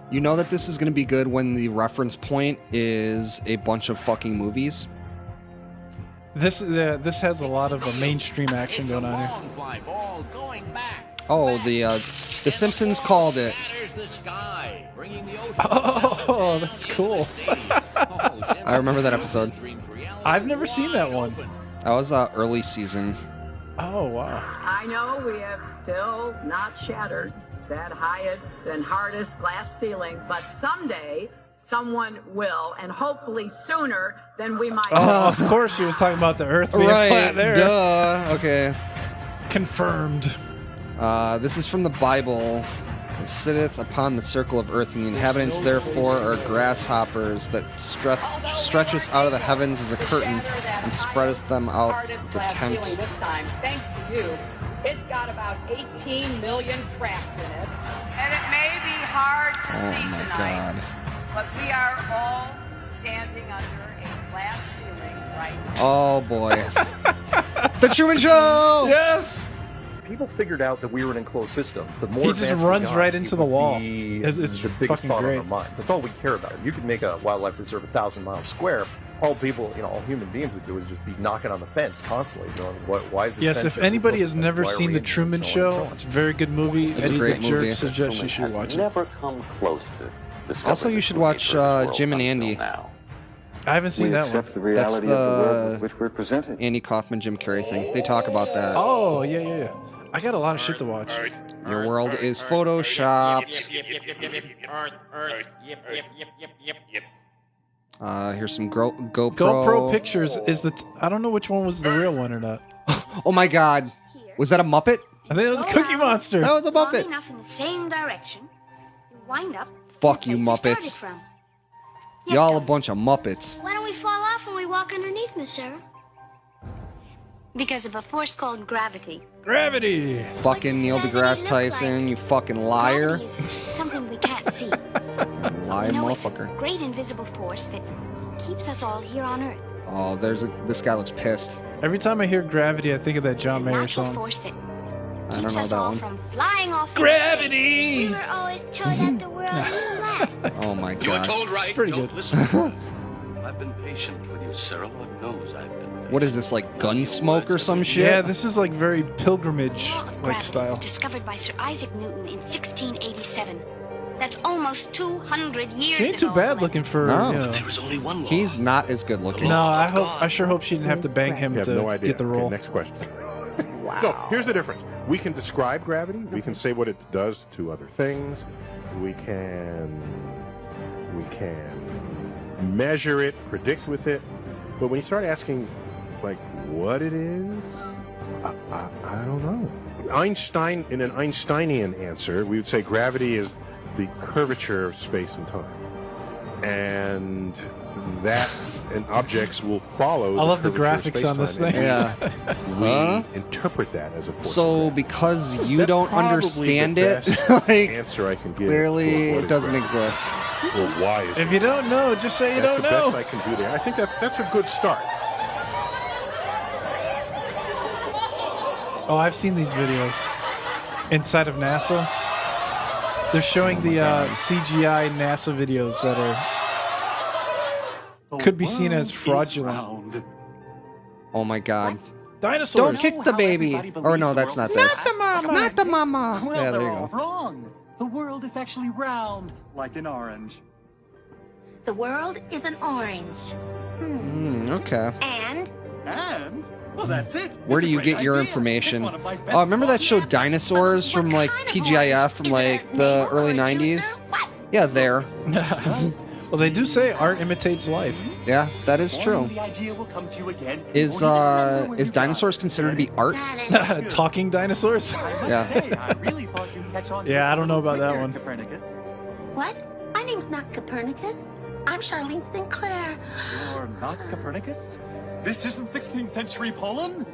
[SPEAKER 2] You know that this is going to be good when the reference point is a bunch of fucking movies.
[SPEAKER 1] This has a lot of mainstream action going on here.
[SPEAKER 2] Oh, the Simpsons called it.
[SPEAKER 1] Oh, that's cool.
[SPEAKER 2] I remember that episode.
[SPEAKER 1] I've never seen that one.
[SPEAKER 2] That was early season.
[SPEAKER 1] Oh, wow.
[SPEAKER 6] I know we have still not shattered that highest and hardest glass ceiling, but someday someone will, and hopefully sooner than we might.
[SPEAKER 1] Oh, of course she was talking about the Earth being flat there.
[SPEAKER 2] Duh. Okay.
[SPEAKER 1] Confirmed.
[SPEAKER 2] This is from the Bible. It sitteth upon the circle of earth, and the inhabitants therefore are grasshoppers that stretcheth out of the heavens as a curtain and spreadeth them out as a tent.
[SPEAKER 6] This time, thanks to you, it's got about 18 million cracks in it, and it may be hard to see tonight.
[SPEAKER 2] God.
[SPEAKER 6] But we are all standing under a glass ceiling right now.
[SPEAKER 2] Oh, boy. The Truman Show!
[SPEAKER 1] Yes!
[SPEAKER 7] People figured out that we were an enclosed system. The more
[SPEAKER 1] he just runs right into the wall.
[SPEAKER 7] It's the biggest thought on our minds. That's all we care about. You could make a wildlife reserve 1,000 miles square. All people, all human beings would do is just be knocking on the fence constantly. Why is this?
[SPEAKER 1] Yes, if anybody has never seen The Truman Show, it's a very good movie.
[SPEAKER 2] It's a great movie.
[SPEAKER 1] Suggests you should watch it.
[SPEAKER 8] Never come close to.
[SPEAKER 2] Also, you should watch Jim and Andy.
[SPEAKER 1] I haven't seen that one.
[SPEAKER 2] That's the which we're presented. Andy Kaufman, Jim Carrey thing. They talk about that.
[SPEAKER 1] Oh, yeah. I got a lot of shit to watch.
[SPEAKER 2] Your world is photoshopped. Here's some GoPro.
[SPEAKER 1] GoPro pictures is I don't know which one was the real one or not.
[SPEAKER 2] Oh my God. Was that a Muppet?
[SPEAKER 1] I think it was a Cookie Monster.
[SPEAKER 2] That was a Muppet.
[SPEAKER 9] Long enough in the same direction, you wind up.
[SPEAKER 2] Fuck you, Muppets. Y'all a bunch of Muppets.
[SPEAKER 9] Why don't we fall off when we walk underneath, Miss Sarah? Because of a force called gravity.
[SPEAKER 1] Gravity!
[SPEAKER 2] Fucking Neil deGrasse Tyson, you fucking liar.
[SPEAKER 9] Gravity is something we can't see.
[SPEAKER 2] Lying motherfucker.
[SPEAKER 9] It's a great invisible force that keeps us all here on Earth.
[SPEAKER 2] Oh, this guy looks pissed.
[SPEAKER 1] Every time I hear gravity, I think of that John Mayer song.
[SPEAKER 9] Force that
[SPEAKER 2] I don't know that one.
[SPEAKER 9] From flying off
[SPEAKER 1] Gravity!
[SPEAKER 9] We were always told that the world is flat.
[SPEAKER 2] Oh my God.
[SPEAKER 10] You were told right.
[SPEAKER 1] It's pretty
[SPEAKER 10] Don't
[SPEAKER 1] good.
[SPEAKER 10] listen.
[SPEAKER 8] I've been patient with you, sir. Lord knows I've been patient.
[SPEAKER 2] What is this, like Gunsmoke or some shit?
[SPEAKER 1] Yeah, this is like very pilgrimage
[SPEAKER 9] The law of
[SPEAKER 1] like
[SPEAKER 9] gravity
[SPEAKER 1] style.
[SPEAKER 9] was discovered by Sir Isaac Newton in 1687. That's almost 200 years
[SPEAKER 1] She ain't too
[SPEAKER 9] ago,
[SPEAKER 1] bad
[SPEAKER 9] Glenn.
[SPEAKER 1] looking for,
[SPEAKER 2] No.
[SPEAKER 1] you know.
[SPEAKER 8] There was only one law.
[SPEAKER 2] He's not as good looking.
[SPEAKER 1] No, I sure hope she didn't have to bang him
[SPEAKER 10] You have
[SPEAKER 1] to
[SPEAKER 10] no idea.
[SPEAKER 1] get the role.
[SPEAKER 10] Okay, next question. No, here's the difference. We can describe gravity. We can say what it does to other things. We can measure it, predict with it. But when you start asking, like, what it is, I don't know. Einstein, in an Einsteinian answer, we would say gravity is the curvature of space and time. And that and objects will follow.
[SPEAKER 1] I love the
[SPEAKER 10] curvature of
[SPEAKER 1] graphics on this
[SPEAKER 10] space-time,
[SPEAKER 1] thing.
[SPEAKER 10] and
[SPEAKER 2] Yeah.
[SPEAKER 10] we interpret that as a force.
[SPEAKER 2] So because you
[SPEAKER 10] That's
[SPEAKER 2] don't
[SPEAKER 10] probably
[SPEAKER 2] understand
[SPEAKER 10] the
[SPEAKER 2] it,
[SPEAKER 10] best
[SPEAKER 2] like,
[SPEAKER 10] answer I can give.
[SPEAKER 2] clearly
[SPEAKER 10] for what
[SPEAKER 2] it
[SPEAKER 10] is
[SPEAKER 2] doesn't
[SPEAKER 10] gravity.
[SPEAKER 2] exist.
[SPEAKER 10] Or why is
[SPEAKER 1] If
[SPEAKER 10] it?
[SPEAKER 1] you don't know, just say you
[SPEAKER 10] That's
[SPEAKER 1] don't
[SPEAKER 10] the
[SPEAKER 1] know.
[SPEAKER 10] best I can do there. I think that's a good start.
[SPEAKER 1] Oh, I've seen these videos inside of NASA. They're showing the CGI NASA videos that could be seen as fraudulent.
[SPEAKER 2] Oh my god.
[SPEAKER 1] Dinosaurs.
[SPEAKER 2] Don't kick the baby. Or no, that's not this. Not the mama.
[SPEAKER 11] Well,
[SPEAKER 2] Yeah, there you
[SPEAKER 11] they're all
[SPEAKER 2] go.
[SPEAKER 11] wrong. The world is actually round, like an orange.
[SPEAKER 12] The world is an orange.
[SPEAKER 2] Okay.
[SPEAKER 12] And
[SPEAKER 11] Well, that's it.
[SPEAKER 2] Where
[SPEAKER 11] It's
[SPEAKER 2] do
[SPEAKER 11] a
[SPEAKER 2] you
[SPEAKER 11] great
[SPEAKER 2] get your
[SPEAKER 11] idea.
[SPEAKER 2] information?
[SPEAKER 11] It's one of my best
[SPEAKER 2] Oh, remember that show
[SPEAKER 11] thoughts.
[SPEAKER 2] Dinosaurs from like TGIF from like the early 90s? Yeah, there.
[SPEAKER 1] Well, they do say art imitates life.
[SPEAKER 2] Yeah, that is true.
[SPEAKER 11] The idea will come to you again.
[SPEAKER 2] Is dinosaurs considered to be art?
[SPEAKER 1] Talking dinosaurs?
[SPEAKER 11] I must
[SPEAKER 2] Yeah.
[SPEAKER 11] say, I really thought you'd catch on to
[SPEAKER 1] Yeah,
[SPEAKER 11] this
[SPEAKER 1] I don't know
[SPEAKER 11] a little
[SPEAKER 1] about that
[SPEAKER 11] quicker,
[SPEAKER 1] one.
[SPEAKER 11] Copernicus.
[SPEAKER 12] what? My name's not Copernicus. I'm Charlene Sinclair.
[SPEAKER 11] You're not Copernicus? This isn't 16th century Poland?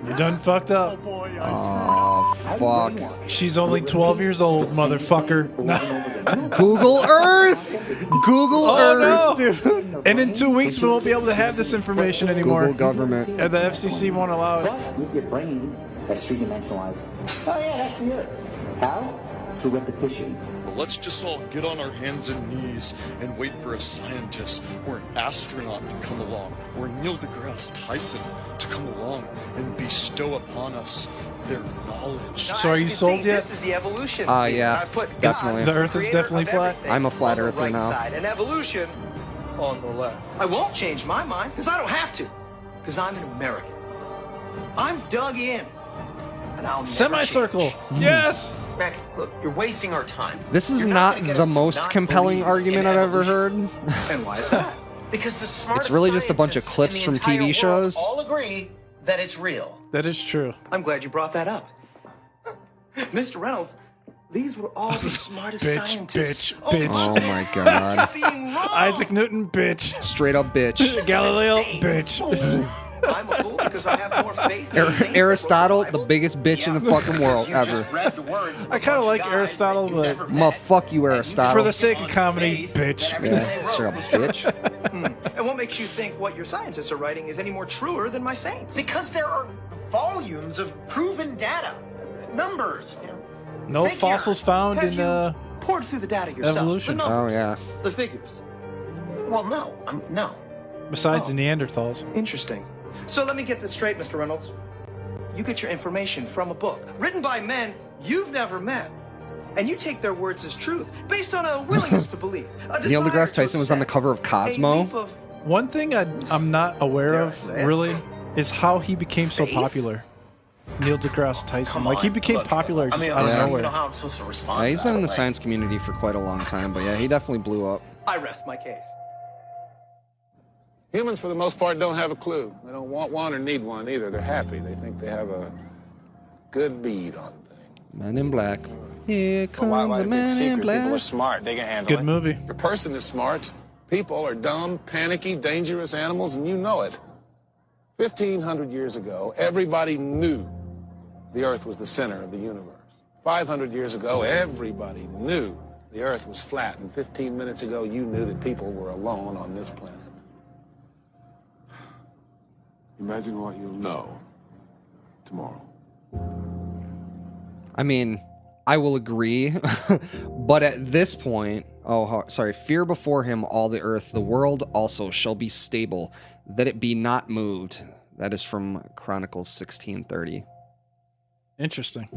[SPEAKER 1] You done fucked
[SPEAKER 11] Oh
[SPEAKER 1] up.
[SPEAKER 11] boy, I
[SPEAKER 2] Oh, fuck.
[SPEAKER 1] She's only 12 years old, motherfucker.
[SPEAKER 2] Google Earth! Google
[SPEAKER 1] Oh,
[SPEAKER 2] Earth!
[SPEAKER 1] no. And in 2 weeks, we won't be able to have this information anymore.
[SPEAKER 2] Google government.
[SPEAKER 1] And the FCC won't allow it.
[SPEAKER 13] Your brain that's three-dimensionalized. Oh yeah, that's the Earth. How? Through repetition.
[SPEAKER 14] Let's just all get on our hands and knees and wait for a scientist or an astronaut to come along, or Neil deGrasse Tyson to come along and bestow upon us their knowledge.
[SPEAKER 1] So are you sold yet?
[SPEAKER 15] This is the evolution.
[SPEAKER 2] Yeah,
[SPEAKER 15] I put
[SPEAKER 2] definitely.
[SPEAKER 1] The Earth is
[SPEAKER 15] creator
[SPEAKER 1] definitely
[SPEAKER 15] of
[SPEAKER 1] flat?
[SPEAKER 15] everything,
[SPEAKER 2] I'm a flat
[SPEAKER 15] on the
[SPEAKER 2] earther
[SPEAKER 15] right
[SPEAKER 2] now.
[SPEAKER 15] Side, and evolution on the left. I won't change my mind because I don't have to, because I'm an American. I'm dug in, and I'll never
[SPEAKER 1] Semicircle.
[SPEAKER 15] change.
[SPEAKER 1] Yes.
[SPEAKER 15] Mac, look, you're wasting our time.
[SPEAKER 2] This is
[SPEAKER 15] You're
[SPEAKER 2] not
[SPEAKER 15] gonna get
[SPEAKER 2] the
[SPEAKER 15] us to
[SPEAKER 2] most
[SPEAKER 15] not
[SPEAKER 2] compelling
[SPEAKER 15] believe
[SPEAKER 2] argument
[SPEAKER 15] in
[SPEAKER 2] I've ever
[SPEAKER 15] evolution.
[SPEAKER 2] heard.
[SPEAKER 15] And why is that? Because the smartest
[SPEAKER 2] It's really just a bunch of
[SPEAKER 15] scientists
[SPEAKER 2] clips
[SPEAKER 15] in
[SPEAKER 2] from
[SPEAKER 15] the entire
[SPEAKER 2] TV shows.
[SPEAKER 15] world all agree that it's real.
[SPEAKER 1] That is true.
[SPEAKER 15] I'm glad you brought that up. Mr. Reynolds, these were all the smartest scientists.
[SPEAKER 1] bitch.
[SPEAKER 2] Oh my god.
[SPEAKER 15] Being wrong.
[SPEAKER 1] Isaac Newton, bitch.
[SPEAKER 2] Straight up bitch.
[SPEAKER 1] Galileo,
[SPEAKER 15] insane.
[SPEAKER 1] bitch.
[SPEAKER 15] I'm a fool because I have more faith in saints
[SPEAKER 2] Aristotle,
[SPEAKER 15] than
[SPEAKER 2] the
[SPEAKER 15] Bible.
[SPEAKER 2] biggest bitch in the fucking world
[SPEAKER 15] You
[SPEAKER 2] ever.
[SPEAKER 15] just read the words of a
[SPEAKER 1] I kind of
[SPEAKER 15] bunch
[SPEAKER 1] like
[SPEAKER 15] guys
[SPEAKER 1] Aristotle,
[SPEAKER 15] that you
[SPEAKER 1] but
[SPEAKER 15] never
[SPEAKER 2] Ma,
[SPEAKER 15] met.
[SPEAKER 2] fuck you, Aristotle.
[SPEAKER 1] for the sake of comedy, bitch.
[SPEAKER 2] Yeah, straight up bitch.
[SPEAKER 15] And what makes you think what your scientists are writing is any more truer than my saints? Because there are volumes of proven data, numbers.
[SPEAKER 1] No
[SPEAKER 15] Figures.
[SPEAKER 1] fossils found
[SPEAKER 15] Have
[SPEAKER 1] in
[SPEAKER 15] you poured through the data yourself.
[SPEAKER 1] evolution.
[SPEAKER 15] The
[SPEAKER 2] Oh
[SPEAKER 15] numbers,
[SPEAKER 2] yeah.
[SPEAKER 15] the figures. Well, no, no.
[SPEAKER 1] besides
[SPEAKER 15] Oh.
[SPEAKER 1] the Neanderthals.
[SPEAKER 15] Interesting. So let me get this straight, Mr. Reynolds. You get your information from a book written by men you've never met. And you take their words as truth based on a willingness to believe.
[SPEAKER 2] Neil deGrasse Tyson was on the cover of Cosmo.
[SPEAKER 1] One thing I'm not aware
[SPEAKER 15] Dare I
[SPEAKER 1] of,
[SPEAKER 15] say it?
[SPEAKER 1] really, is how he became so
[SPEAKER 15] Faith?
[SPEAKER 1] popular. Neil deGrasse Tyson. Like, he became popular just out of
[SPEAKER 2] Yeah.
[SPEAKER 1] nowhere.
[SPEAKER 15] how I'm supposed to respond.
[SPEAKER 2] Yeah, he's been in the science community for quite a long time, but yeah, he definitely blew up.
[SPEAKER 15] I rest my case.
[SPEAKER 16] Humans, for the most part, don't have a clue. They don't want one or need one either. They're happy. They think they have a good bead on things.
[SPEAKER 2] Man in Black. Here comes
[SPEAKER 16] Why
[SPEAKER 2] a
[SPEAKER 16] the big
[SPEAKER 2] man in
[SPEAKER 16] secret? People are
[SPEAKER 2] black.
[SPEAKER 16] smart. They can handle
[SPEAKER 1] Good
[SPEAKER 16] it.
[SPEAKER 1] movie.
[SPEAKER 16] If a person is smart, people are dumb, panicky, dangerous animals, and you know it. 1,500 years ago, everybody knew the Earth was the center of the universe. 500 years ago, everybody knew the Earth was flat. And 15 minutes ago, you knew that people were alone on this planet. Imagine what you'll know tomorrow.
[SPEAKER 2] I mean, I will agree, but at this point, fear before him all the earth, the world also shall be stable, that it be not moved. That is from Chronicles 16:30.
[SPEAKER 1] Interesting.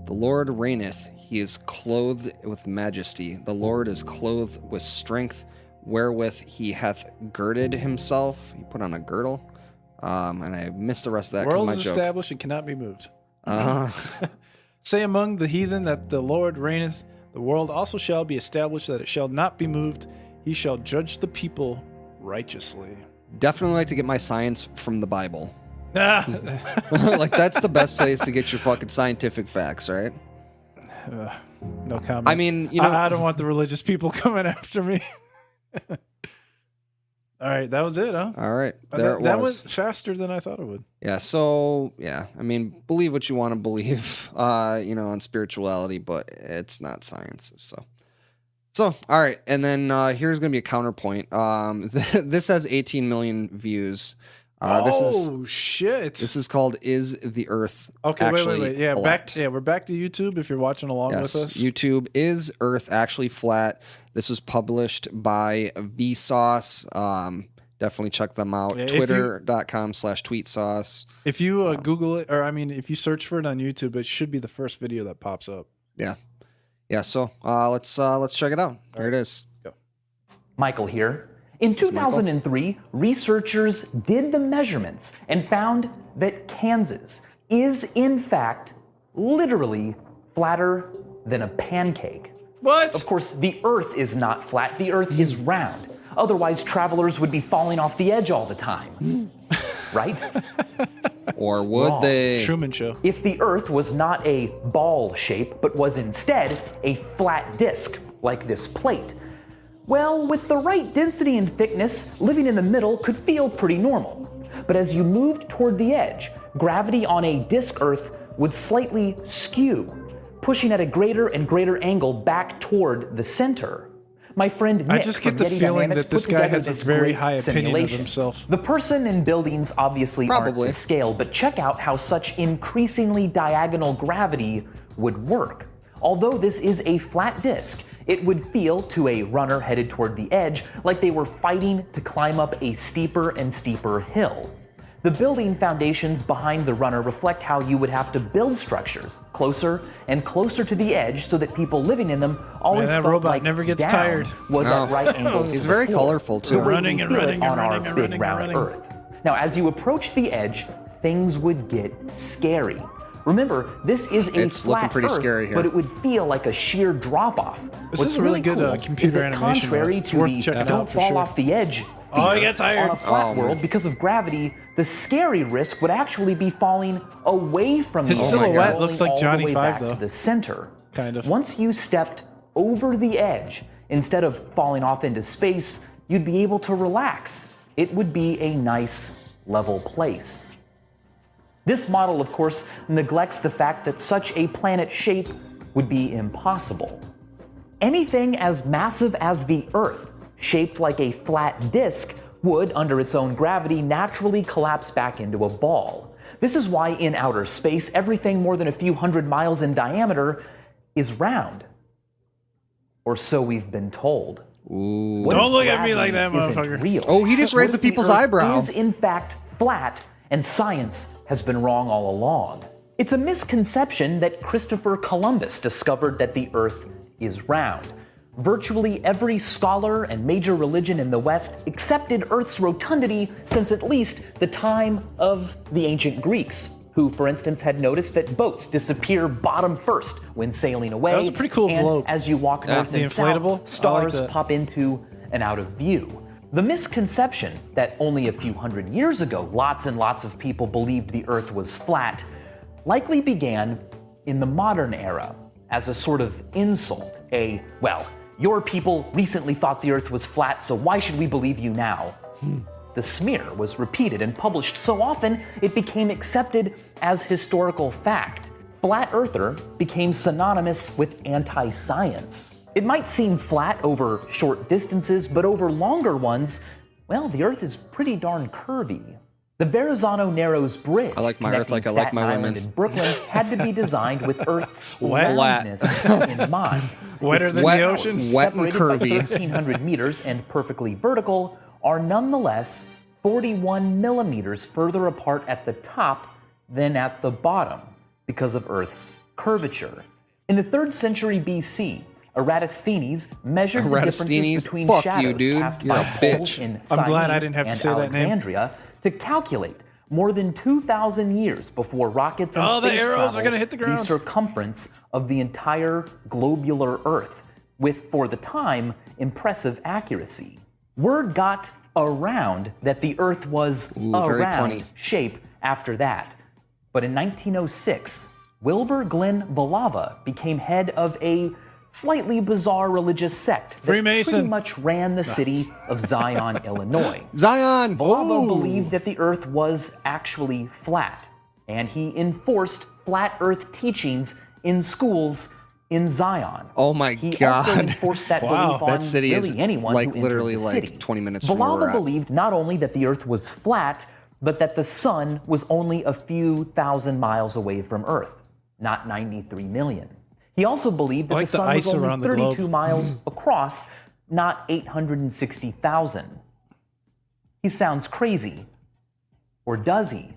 [SPEAKER 2] The Lord reigneth, he is clothed with majesty. The Lord is clothed with strength, wherewith he hath girded himself. He put on a girdle. And I missed the rest of that because
[SPEAKER 1] World
[SPEAKER 2] my
[SPEAKER 1] is
[SPEAKER 2] joke.
[SPEAKER 1] established and cannot be moved. Say among the heathen that the Lord reigneth. The world also shall be established, that it shall not be moved. He shall judge the people righteously.
[SPEAKER 2] Definitely like to get my science from the Bible.
[SPEAKER 1] Ah.
[SPEAKER 2] Like, that's the best place to get your fucking scientific facts, right?
[SPEAKER 1] No comment.
[SPEAKER 2] I mean, you know,
[SPEAKER 1] I don't want the religious people coming after me. All right, that was it, huh?
[SPEAKER 2] All right,
[SPEAKER 1] that went faster than I thought it would.
[SPEAKER 2] Yeah, so, yeah, I mean, believe what you want to believe, on spirituality, but it's not science, So, all right, and then here's going to be a counterpoint. This has 18 million views.
[SPEAKER 1] Shit.
[SPEAKER 2] This is called Is the Earth
[SPEAKER 1] Okay,
[SPEAKER 2] Actually
[SPEAKER 1] wait. Yeah,
[SPEAKER 2] Flat?
[SPEAKER 1] we're back to YouTube if you're watching along with us.
[SPEAKER 2] YouTube, Is Earth Actually Flat? This was published by Vsauce. Definitely check them out.
[SPEAKER 1] Yeah,
[SPEAKER 2] Twitter.com/tweetsauce.
[SPEAKER 1] If you Google it, or I mean, if you search for it on YouTube, it should be the first video that pops up.
[SPEAKER 2] Yeah. So let's check it out. Here it is.
[SPEAKER 1] Go.
[SPEAKER 17] Michael here. In 2003, researchers did the measurements and found that Kansas is, in fact, literally flatter than a pancake.
[SPEAKER 1] What?
[SPEAKER 17] Of course, the Earth is not flat. The Earth is round. Otherwise, travelers would be falling off the edge all the time. Right?
[SPEAKER 2] Or would
[SPEAKER 17] Wrong.
[SPEAKER 2] they?
[SPEAKER 1] Truman Show.
[SPEAKER 17] If the Earth was not a ball shape, but was instead a flat disk, like this plate, well, with the right density and thickness, living in the middle could feel pretty normal. But as you moved toward the edge, gravity on a disk Earth would slightly skew, pushing at a greater and greater angle back toward the center. My friend Nick
[SPEAKER 1] I just get
[SPEAKER 17] from
[SPEAKER 1] the
[SPEAKER 17] Yeti
[SPEAKER 1] feeling
[SPEAKER 17] Dynamics
[SPEAKER 1] that this
[SPEAKER 17] put
[SPEAKER 1] guy
[SPEAKER 17] together
[SPEAKER 1] has a
[SPEAKER 17] this
[SPEAKER 1] very
[SPEAKER 17] great
[SPEAKER 1] high opinion of
[SPEAKER 17] simulation.
[SPEAKER 1] himself.
[SPEAKER 17] The person and buildings obviously aren't to scale, but check out how such increasingly diagonal gravity would work. Although this is a flat disk, it would feel to a runner headed toward the edge like they were fighting to climb up a steeper and steeper hill. The building foundations behind the runner reflect how you would have to build structures closer and closer to the edge so that people living in them always
[SPEAKER 1] that
[SPEAKER 17] felt
[SPEAKER 1] robot
[SPEAKER 17] like
[SPEAKER 1] never gets
[SPEAKER 17] down
[SPEAKER 1] tired.
[SPEAKER 17] was
[SPEAKER 2] No.
[SPEAKER 17] at right angles.
[SPEAKER 2] He's
[SPEAKER 17] to
[SPEAKER 2] very
[SPEAKER 17] the floor,
[SPEAKER 2] colorful, too.
[SPEAKER 17] the way
[SPEAKER 1] Running
[SPEAKER 17] we
[SPEAKER 1] and
[SPEAKER 17] feel it
[SPEAKER 1] running and
[SPEAKER 17] on our
[SPEAKER 1] running and
[SPEAKER 17] big
[SPEAKER 1] running and
[SPEAKER 17] round
[SPEAKER 1] running.
[SPEAKER 17] Earth. Now, as you approach the edge, things would get scary. Remember, this is a
[SPEAKER 2] It's looking
[SPEAKER 17] flat
[SPEAKER 2] pretty
[SPEAKER 17] Earth,
[SPEAKER 2] scary here.
[SPEAKER 17] but it would feel like a sheer drop-off.
[SPEAKER 1] This
[SPEAKER 17] What's
[SPEAKER 1] is a really good,
[SPEAKER 17] cool
[SPEAKER 1] computer
[SPEAKER 17] is that
[SPEAKER 1] animation,
[SPEAKER 17] contrary
[SPEAKER 1] it's
[SPEAKER 17] to
[SPEAKER 1] worth
[SPEAKER 17] the
[SPEAKER 1] checking
[SPEAKER 17] don't
[SPEAKER 1] out for
[SPEAKER 17] fall
[SPEAKER 1] sure.
[SPEAKER 17] off the edge
[SPEAKER 1] Oh,
[SPEAKER 17] fear,
[SPEAKER 1] he got tired.
[SPEAKER 17] on a flat
[SPEAKER 2] Oh,
[SPEAKER 17] world,
[SPEAKER 2] man.
[SPEAKER 17] because of gravity, the scary risk would actually be falling away from
[SPEAKER 1] His
[SPEAKER 17] the edge,
[SPEAKER 1] silhouette
[SPEAKER 17] rolling
[SPEAKER 1] looks like
[SPEAKER 17] all the
[SPEAKER 1] Johnny
[SPEAKER 17] way
[SPEAKER 1] Five,
[SPEAKER 17] back
[SPEAKER 1] though.
[SPEAKER 17] to the center.
[SPEAKER 1] Kind of.
[SPEAKER 17] Once you stepped over the edge, instead of falling off into space, you'd be able to relax. It would be a nice, level place. This model, of course, neglects the fact that such a planet shape would be impossible. Anything as massive as the Earth, shaped like a flat disk, would, under its own gravity, naturally collapse back into a ball. This is why in outer space, everything more than a few hundred miles in diameter is round. Or so we've been told.
[SPEAKER 2] Ooh.
[SPEAKER 17] What
[SPEAKER 1] Don't
[SPEAKER 17] if
[SPEAKER 1] look at me like
[SPEAKER 17] gravity
[SPEAKER 1] that,
[SPEAKER 17] isn't
[SPEAKER 1] motherfucker.
[SPEAKER 17] real?
[SPEAKER 2] Oh, he just
[SPEAKER 17] What
[SPEAKER 2] raised
[SPEAKER 17] if
[SPEAKER 2] the people's
[SPEAKER 17] Earth
[SPEAKER 2] eyebrow.
[SPEAKER 17] Is in fact flat, and science has been wrong all along. It's a misconception that Christopher Columbus discovered that the Earth is round. Virtually every scholar and major religion in the West accepted Earth's rotundity since at least the time of the ancient Greeks, who, for instance, had noticed that boats disappear bottom first when sailing away.
[SPEAKER 1] That was a pretty cool
[SPEAKER 17] and
[SPEAKER 1] globe.
[SPEAKER 17] as you walk north
[SPEAKER 1] the
[SPEAKER 17] and south,
[SPEAKER 1] inflatable.
[SPEAKER 17] stars
[SPEAKER 1] I like that.
[SPEAKER 17] pop into and out of view. The misconception that only a few hundred years ago lots and lots of people believed the Earth was flat likely began in the modern era as a sort of insult. Your people recently thought the Earth was flat, so why should we believe you now? The smear was repeated and published so often it became accepted as historical fact. Flat earther became synonymous with anti-science. It might seem flat over short distances, but over longer ones, well, the Earth is pretty darn curvy. The Verrazano Narrows Bridge
[SPEAKER 2] I like my Earth like I like my
[SPEAKER 17] Staten
[SPEAKER 2] women.
[SPEAKER 17] Island in Brooklyn had to be designed with Earth's
[SPEAKER 1] Wet.
[SPEAKER 17] roundness in mind.
[SPEAKER 1] Wetter
[SPEAKER 17] Its
[SPEAKER 1] than
[SPEAKER 2] wet-
[SPEAKER 1] the ocean.
[SPEAKER 2] wet and
[SPEAKER 17] separated by
[SPEAKER 2] curvy.
[SPEAKER 17] 1,300 meters and perfectly vertical, are nonetheless 41 millimeters further apart at the top than at the bottom because of Earth's curvature. In the 3rd century BC, Eratosthenes measured the differences
[SPEAKER 2] Eratosthenes?
[SPEAKER 17] between
[SPEAKER 2] Fuck you,
[SPEAKER 17] shadows
[SPEAKER 2] dude.
[SPEAKER 17] cast
[SPEAKER 2] You're
[SPEAKER 17] by
[SPEAKER 2] a
[SPEAKER 17] poles
[SPEAKER 2] bitch.
[SPEAKER 17] in
[SPEAKER 1] I'm glad I
[SPEAKER 17] Syene
[SPEAKER 1] didn't have to
[SPEAKER 17] and
[SPEAKER 1] say that name.
[SPEAKER 17] Alexandria to calculate more than 2,000 years before rockets and
[SPEAKER 1] Oh, the
[SPEAKER 17] space
[SPEAKER 1] arrows
[SPEAKER 17] travel
[SPEAKER 1] are gonna hit the ground.
[SPEAKER 17] circumference of the entire globular Earth with, for the time, impressive accuracy. Word got around that the Earth was a
[SPEAKER 2] very
[SPEAKER 17] round
[SPEAKER 2] punny.
[SPEAKER 17] shape after that. But in 1906, Wilbur Glenn Balava became head of a slightly bizarre religious sect that
[SPEAKER 1] Freemason.
[SPEAKER 17] pretty much ran the city of Zion, Illinois.
[SPEAKER 2] Zion!
[SPEAKER 17] Balava believed that the Earth was actually flat, and he enforced flat Earth teachings in schools in Zion.
[SPEAKER 2] Oh my
[SPEAKER 17] He
[SPEAKER 2] God.
[SPEAKER 17] also enforced that
[SPEAKER 1] Wow.
[SPEAKER 17] belief on
[SPEAKER 2] That city
[SPEAKER 17] really
[SPEAKER 2] is
[SPEAKER 17] anyone
[SPEAKER 2] like
[SPEAKER 17] who entered
[SPEAKER 2] literally
[SPEAKER 17] the
[SPEAKER 2] like
[SPEAKER 17] city.
[SPEAKER 2] 20 minutes from where we're
[SPEAKER 17] Balava
[SPEAKER 2] at.
[SPEAKER 17] believed not only that the Earth was flat, but that the sun was only a few thousand miles away from Earth, not 93 million. He also believed that
[SPEAKER 1] Like
[SPEAKER 17] the
[SPEAKER 1] the
[SPEAKER 17] sun was
[SPEAKER 1] ice
[SPEAKER 17] only
[SPEAKER 1] around the
[SPEAKER 17] 32
[SPEAKER 1] globe.
[SPEAKER 17] miles across, not 860,000. He sounds crazy. Or does he?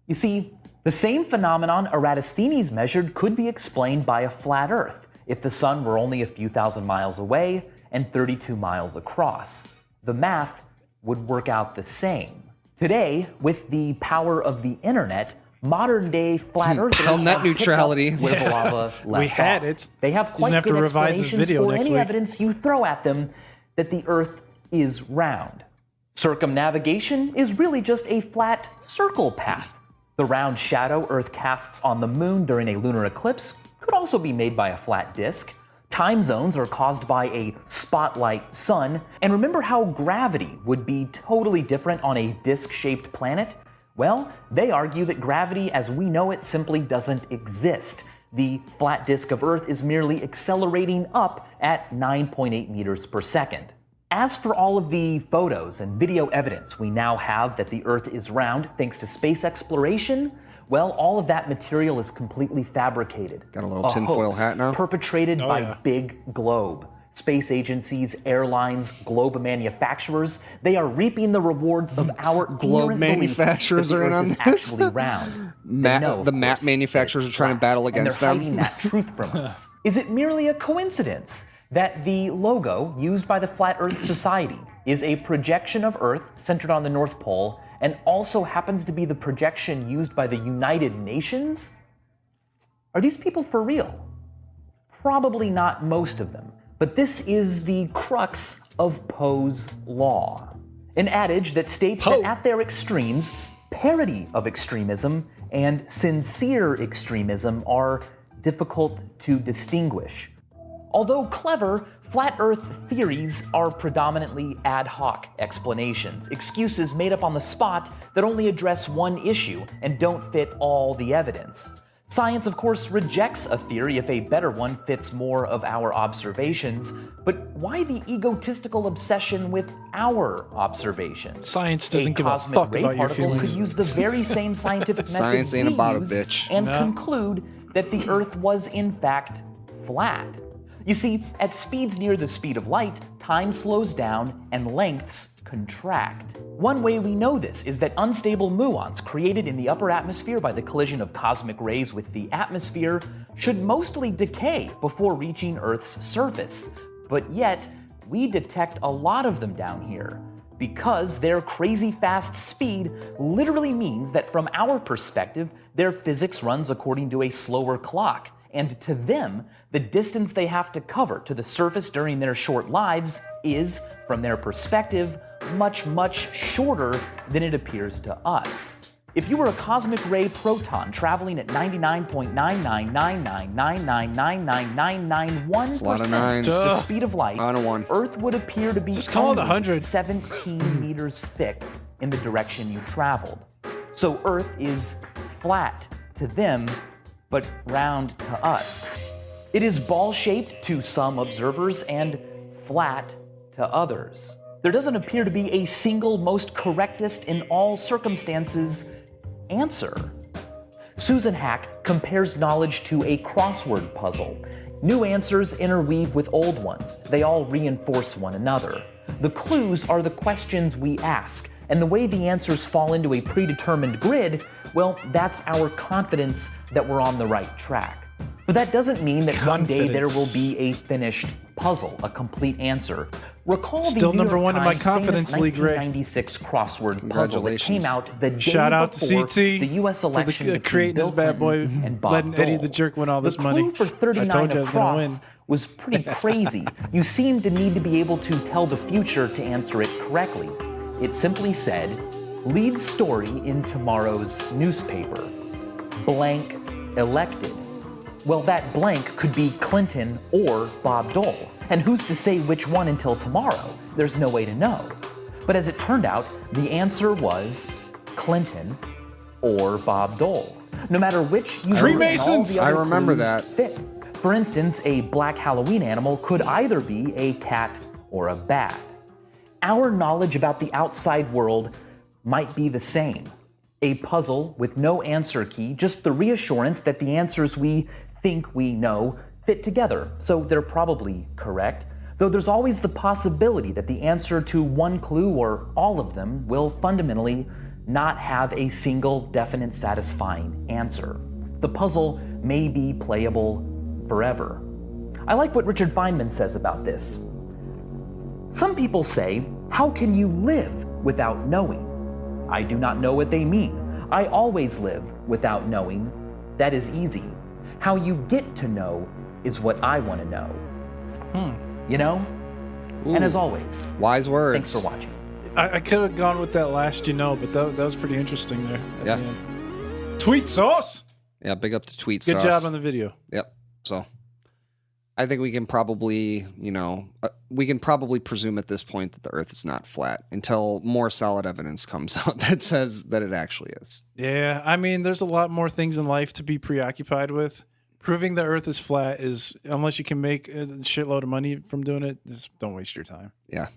[SPEAKER 17] You see, the same phenomenon Eratosthenes measured could be explained by a flat Earth if the sun were only a few thousand miles away and 32 miles across. The math would work out the same. Today, with the power of the internet, modern-day flat Earthers
[SPEAKER 2] Tell Net
[SPEAKER 17] have picked up
[SPEAKER 2] Neutrality.
[SPEAKER 17] where Balava left
[SPEAKER 1] We had
[SPEAKER 17] off.
[SPEAKER 1] it.
[SPEAKER 17] They have
[SPEAKER 1] Doesn't
[SPEAKER 17] quite
[SPEAKER 1] have to
[SPEAKER 17] good
[SPEAKER 1] revise this
[SPEAKER 17] explanations
[SPEAKER 1] video
[SPEAKER 17] for
[SPEAKER 1] next
[SPEAKER 17] any
[SPEAKER 1] week.
[SPEAKER 17] evidence you throw at them that the Earth is round. Circumnavigation is really just a flat circle path. The round shadow Earth casts on the moon during a lunar eclipse could also be made by a flat disk. Time zones are caused by a spotlight sun. And remember how gravity would be totally different on a disc-shaped planet? Well, they argue that gravity as we know it simply doesn't exist. The flat disk of Earth is merely accelerating up at 9.8 meters per second. As for all of the photos and video evidence we now have that the Earth is round thanks to space exploration, well, all of that material is completely fabricated.
[SPEAKER 2] Got a little tinfoil
[SPEAKER 17] hoax
[SPEAKER 2] hat now?
[SPEAKER 17] Perpetrated by
[SPEAKER 1] yeah.
[SPEAKER 17] Big Globe. Space agencies, airlines, globe manufacturers, they are reaping the rewards of our
[SPEAKER 2] Globe
[SPEAKER 17] ignorant belief
[SPEAKER 2] manufacturers
[SPEAKER 17] that the
[SPEAKER 2] are in
[SPEAKER 17] Earth
[SPEAKER 2] on
[SPEAKER 17] is
[SPEAKER 2] this?
[SPEAKER 17] actually round. They know, of
[SPEAKER 2] The map
[SPEAKER 17] course,
[SPEAKER 2] manufacturers
[SPEAKER 17] that
[SPEAKER 2] are
[SPEAKER 17] it's
[SPEAKER 2] trying to
[SPEAKER 17] flat,
[SPEAKER 2] battle against
[SPEAKER 17] and they're
[SPEAKER 2] them.
[SPEAKER 17] hiding that truth from us. Is it merely a coincidence that the logo used by the Flat Earth Society is a projection of Earth centered on the North Pole and also happens to be the projection used by the United Nations? Are these people for real? Probably not most of them, but this is the crux of Poe's law. An adage that states that at their extremes, parody of extremism and sincere extremism are difficult to distinguish. Although clever, flat Earth theories are predominantly ad hoc explanations, excuses made up on the spot that only address one issue and don't fit all the evidence. Science, of course, rejects a theory if a better one fits more of our observations, but why the egotistical obsession with our observations?
[SPEAKER 1] Science doesn't
[SPEAKER 17] a
[SPEAKER 1] give a
[SPEAKER 17] cosmic
[SPEAKER 1] fuck
[SPEAKER 17] ray
[SPEAKER 1] about your
[SPEAKER 17] particle could
[SPEAKER 1] feelings.
[SPEAKER 17] use the very same scientific method
[SPEAKER 2] Science ain't
[SPEAKER 17] we
[SPEAKER 2] about a
[SPEAKER 17] use
[SPEAKER 2] bitch.
[SPEAKER 17] and
[SPEAKER 1] No.
[SPEAKER 17] conclude that the Earth was in fact flat. You see, at speeds near the speed of light, time slows down and lengths contract. One way we know this is that unstable muons created in the upper atmosphere by the collision of cosmic rays with the atmosphere should mostly decay before reaching Earth's surface. But yet, we detect a lot of them down here because their crazy fast speed literally means that from our perspective, their physics runs according to a slower clock. And to them, the distance they have to cover to the surface during their short lives is, from their perspective, much, much shorter than it appears to us. If you were a cosmic ray proton traveling at 99.99999999991% the speed of light, Earth would appear to be only 17 meters thick in the direction you traveled. So Earth is flat to them, but round to us. It is ball-shaped to some observers and flat to others. There doesn't appear to be a single most correctest in all circumstances answer. Susan Hack compares knowledge to a crossword puzzle. New answers interweave with old ones. They all reinforce one another. The clues are the questions we ask, and the way the answers fall into a predetermined grid, well, that's our confidence that we're on the right track. But that doesn't mean that one day there will be a finished puzzle, a complete answer. Recall
[SPEAKER 1] Still
[SPEAKER 17] the New
[SPEAKER 1] number
[SPEAKER 17] York
[SPEAKER 1] one in my
[SPEAKER 17] Times
[SPEAKER 1] confidence
[SPEAKER 17] famous
[SPEAKER 1] league, Ray.
[SPEAKER 17] 1996 crossword puzzle that came out the day
[SPEAKER 1] Shout out to
[SPEAKER 17] before
[SPEAKER 1] CT
[SPEAKER 17] the U.S. election between
[SPEAKER 1] creating
[SPEAKER 17] Bill
[SPEAKER 1] this bad boy,
[SPEAKER 17] Clinton and Bob
[SPEAKER 1] letting Eddie
[SPEAKER 17] Dole.
[SPEAKER 1] the Jerk win all this
[SPEAKER 17] the
[SPEAKER 1] money.
[SPEAKER 17] clue for 39
[SPEAKER 1] I told you I was gonna win.
[SPEAKER 17] across was pretty crazy. You seemed to need to be able to tell the future to answer it correctly. It simply said, lead story in tomorrow's newspaper. Blank elected. Well, that blank could be Clinton or Bob Dole. And who's to say which one until tomorrow? There's no way to know. But as it turned out, the answer was Clinton or Bob Dole. No matter which you
[SPEAKER 1] Freemasons!
[SPEAKER 2] I remember
[SPEAKER 17] clues
[SPEAKER 2] that.
[SPEAKER 17] fit. For instance, a black Halloween animal could either be a cat or a bat. Our knowledge about the outside world might be the same. A puzzle with no answer key, just the reassurance that the answers we think we know fit together, so they're probably correct, though there's always the possibility that the answer to one clue or all of them will fundamentally not have a single definite satisfying answer. The puzzle may be playable forever. I like what Richard Feynman says about this. Some people say, how can you live without knowing? I do not know what they mean. I always live without knowing. That is easy. How you get to know is what I want to know. You know?
[SPEAKER 2] Ooh.
[SPEAKER 17] And as always,
[SPEAKER 2] wise words.
[SPEAKER 17] thanks for watching.
[SPEAKER 1] I could have gone with that last, but that was pretty interesting there. At
[SPEAKER 2] Yeah.
[SPEAKER 1] the end. Tweet sauce.
[SPEAKER 2] Yeah, big up to Tweet
[SPEAKER 1] Good
[SPEAKER 2] Sauce.
[SPEAKER 1] job on the video.
[SPEAKER 2] Yep. So I think we can probably, we can probably presume at this point that the Earth is not flat until more solid evidence comes out that says that it actually is.
[SPEAKER 1] Yeah, I mean, there's a lot more things in life to be preoccupied with. Proving the Earth is flat is, unless you can make a shitload of money from doing it, just don't waste your time.
[SPEAKER 2] Yeah.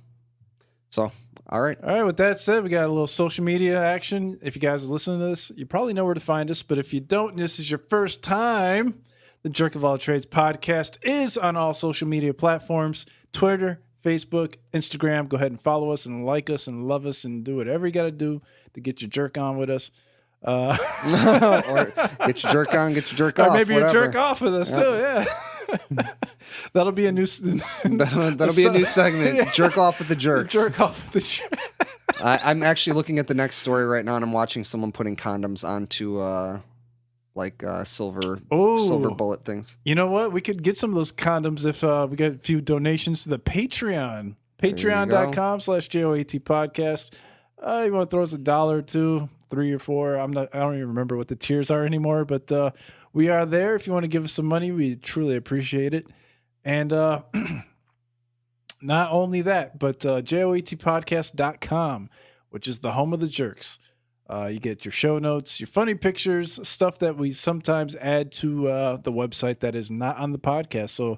[SPEAKER 2] So, all right.
[SPEAKER 1] All right, with that said, we got a little social media action. If you guys are listening to this, you probably know where to find us. But if you don't, and this is your first time, the Jerk of All Trades podcast is on all social media platforms, Twitter, Facebook, Instagram. Go ahead and follow us and like us and love us and do whatever you got to do to get your jerk on with us.
[SPEAKER 2] Or get your jerk on, get your jerk off.
[SPEAKER 1] Or maybe
[SPEAKER 2] whatever.
[SPEAKER 1] you jerk off with us too, yeah. That'll be a new
[SPEAKER 2] that'll be a new segment.
[SPEAKER 1] Yeah.
[SPEAKER 2] Jerk off with the jerks.
[SPEAKER 1] Jerk off with the jerks.
[SPEAKER 2] I'm actually looking at the next story right now, and I'm watching someone putting condoms onto silver bullet things.
[SPEAKER 1] You know what? We could get some of those condoms if we get a few donations to the Patreon. Patreon.com/JOAT podcast. You want to throw us $1 or $2, 3 or 4. I don't even remember what the tiers are anymore, but we are there. If you want to give us some money, we truly appreciate it. And not only that, but JOATpodcast.com, which is the home of the jerks. You get your show notes, your funny pictures, stuff that we sometimes add to the website that is not on the podcast. So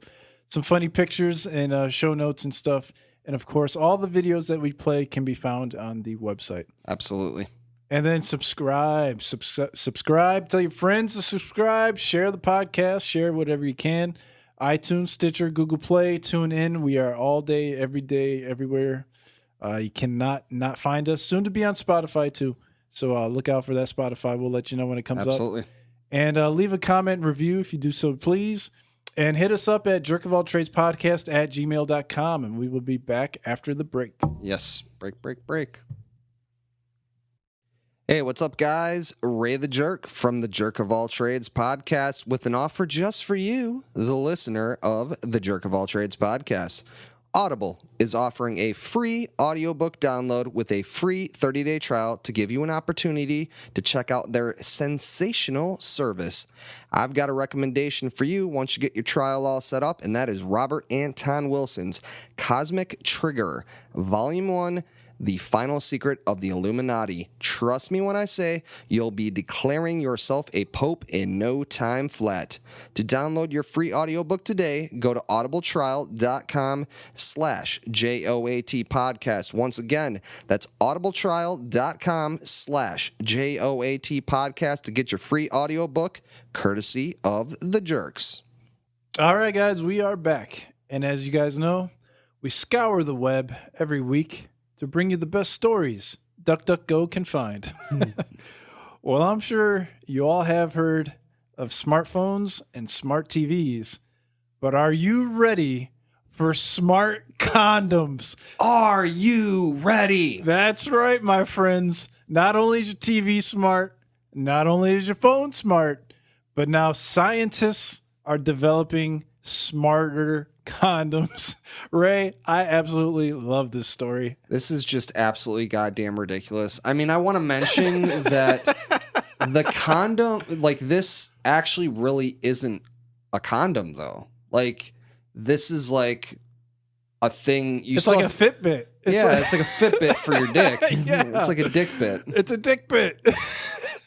[SPEAKER 1] some funny pictures and show notes and stuff. And of course, all the videos that we play can be found on the website.
[SPEAKER 2] Absolutely.
[SPEAKER 1] And then subscribe, tell your friends to subscribe, share the podcast, share whatever you can. iTunes, Stitcher, Google Play, tune in. We are all day, everywhere. You cannot not find us. Soon to be on Spotify too. So look out for that Spotify. We'll let you know when it comes up.
[SPEAKER 2] Absolutely.
[SPEAKER 1] And leave a comment and review if you do so, please. And hit us up at jerkofalltradespodcast@gmail.com, and we will be back after the break.
[SPEAKER 2] Yes. Break. Hey, what's up, guys? Ray the Jerk from the Jerk of All Trades podcast with an offer just for you, the listener of the Jerk of All Trades podcast. Audible is offering a free audiobook download with a free 30-day trial to give you an opportunity to check out their sensational service. I've got a recommendation for you once you get your trial all set up, and that is Robert Anton Wilson's Cosmic Trigger, Volume 1, the final secret of the Illuminati. Trust me when I say you'll be declaring yourself a pope in no time flat. To download your free audiobook today, go to audibletrial.com/JOAT podcast. Once again, that's audibletrial.com/JOAT podcast to get your free audiobook, courtesy of the jerks.
[SPEAKER 1] All right, guys, we are back. And as you guys know, we scour the web every week to bring you the best stories DuckDuckGo can find. Well, I'm sure you all have heard of smartphones and smart TVs, but are you ready for smart condoms?
[SPEAKER 2] Are you ready?
[SPEAKER 1] That's right, my friends. Not only is your TV smart, not only is your phone smart, but now scientists are developing smarter condoms. Ray, I absolutely love this story.
[SPEAKER 2] This is just absolutely goddamn ridiculous. I mean, I want to mention that the condom, like, this actually really isn't a condom, though. Like, this is like a thing.
[SPEAKER 1] It's like a Fitbit.
[SPEAKER 2] It's like a Fitbit for your dick.
[SPEAKER 1] Yeah.
[SPEAKER 2] It's like a dick bit.
[SPEAKER 1] It's a dick bit.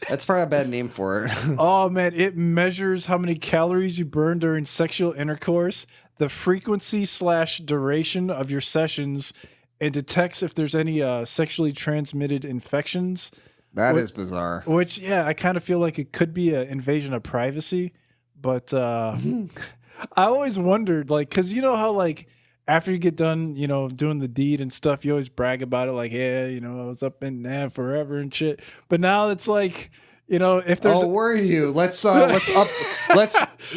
[SPEAKER 2] That's probably a bad name for it.
[SPEAKER 1] Oh, man. It measures how many calories you burn during sexual intercourse, the frequency/duration of your sessions, and detects if there's any sexually transmitted infections.
[SPEAKER 2] That is bizarre.
[SPEAKER 1] Which, yeah, I kind of feel like it could be an invasion of privacy. But I always wondered, like, because you know how, like, after you get done, you know, doing the deed and stuff, you always brag about it, like, yeah, you know, I was up in there forever and shit. But now it's like, you know, if there's
[SPEAKER 2] were you? Let's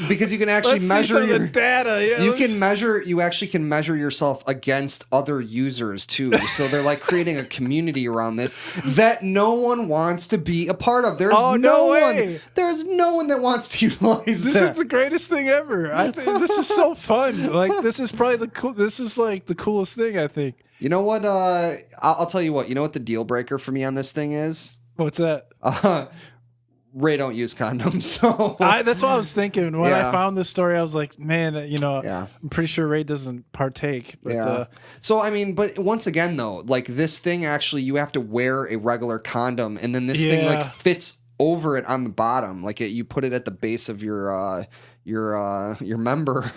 [SPEAKER 2] because you can actually measure
[SPEAKER 1] your data. Yeah,
[SPEAKER 2] you actually can measure yourself against other users too. So they're like creating a community around this that no one wants to be a part of. There's no one that wants to utilize
[SPEAKER 1] this. This is the greatest thing ever. I think this is so fun. Like, this is probably this is like the coolest thing, I think.
[SPEAKER 2] You know what? I'll tell you what. You know what the deal breaker for me on this thing is?
[SPEAKER 1] What's that?
[SPEAKER 2] Ray don't use condoms, so
[SPEAKER 1] that's what I was thinking when I found this story. I was like, man, you know, I'm pretty sure Ray doesn't partake. But,
[SPEAKER 2] so I mean, but once again, though, like, this thing actually, you have to wear a regular condom, and then this thing like fits over it on the bottom, like you put it at the base of your member.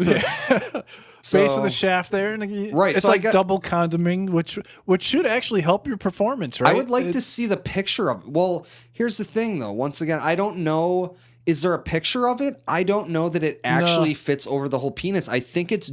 [SPEAKER 1] Base of the shaft there, and it's so like double condoming, which should actually help your performance, right?
[SPEAKER 2] I would like to see the picture of it. Well, here's the thing, though. Once again, I don't know. Is there a picture of it? I don't know that it actually fits over the whole penis. I think it's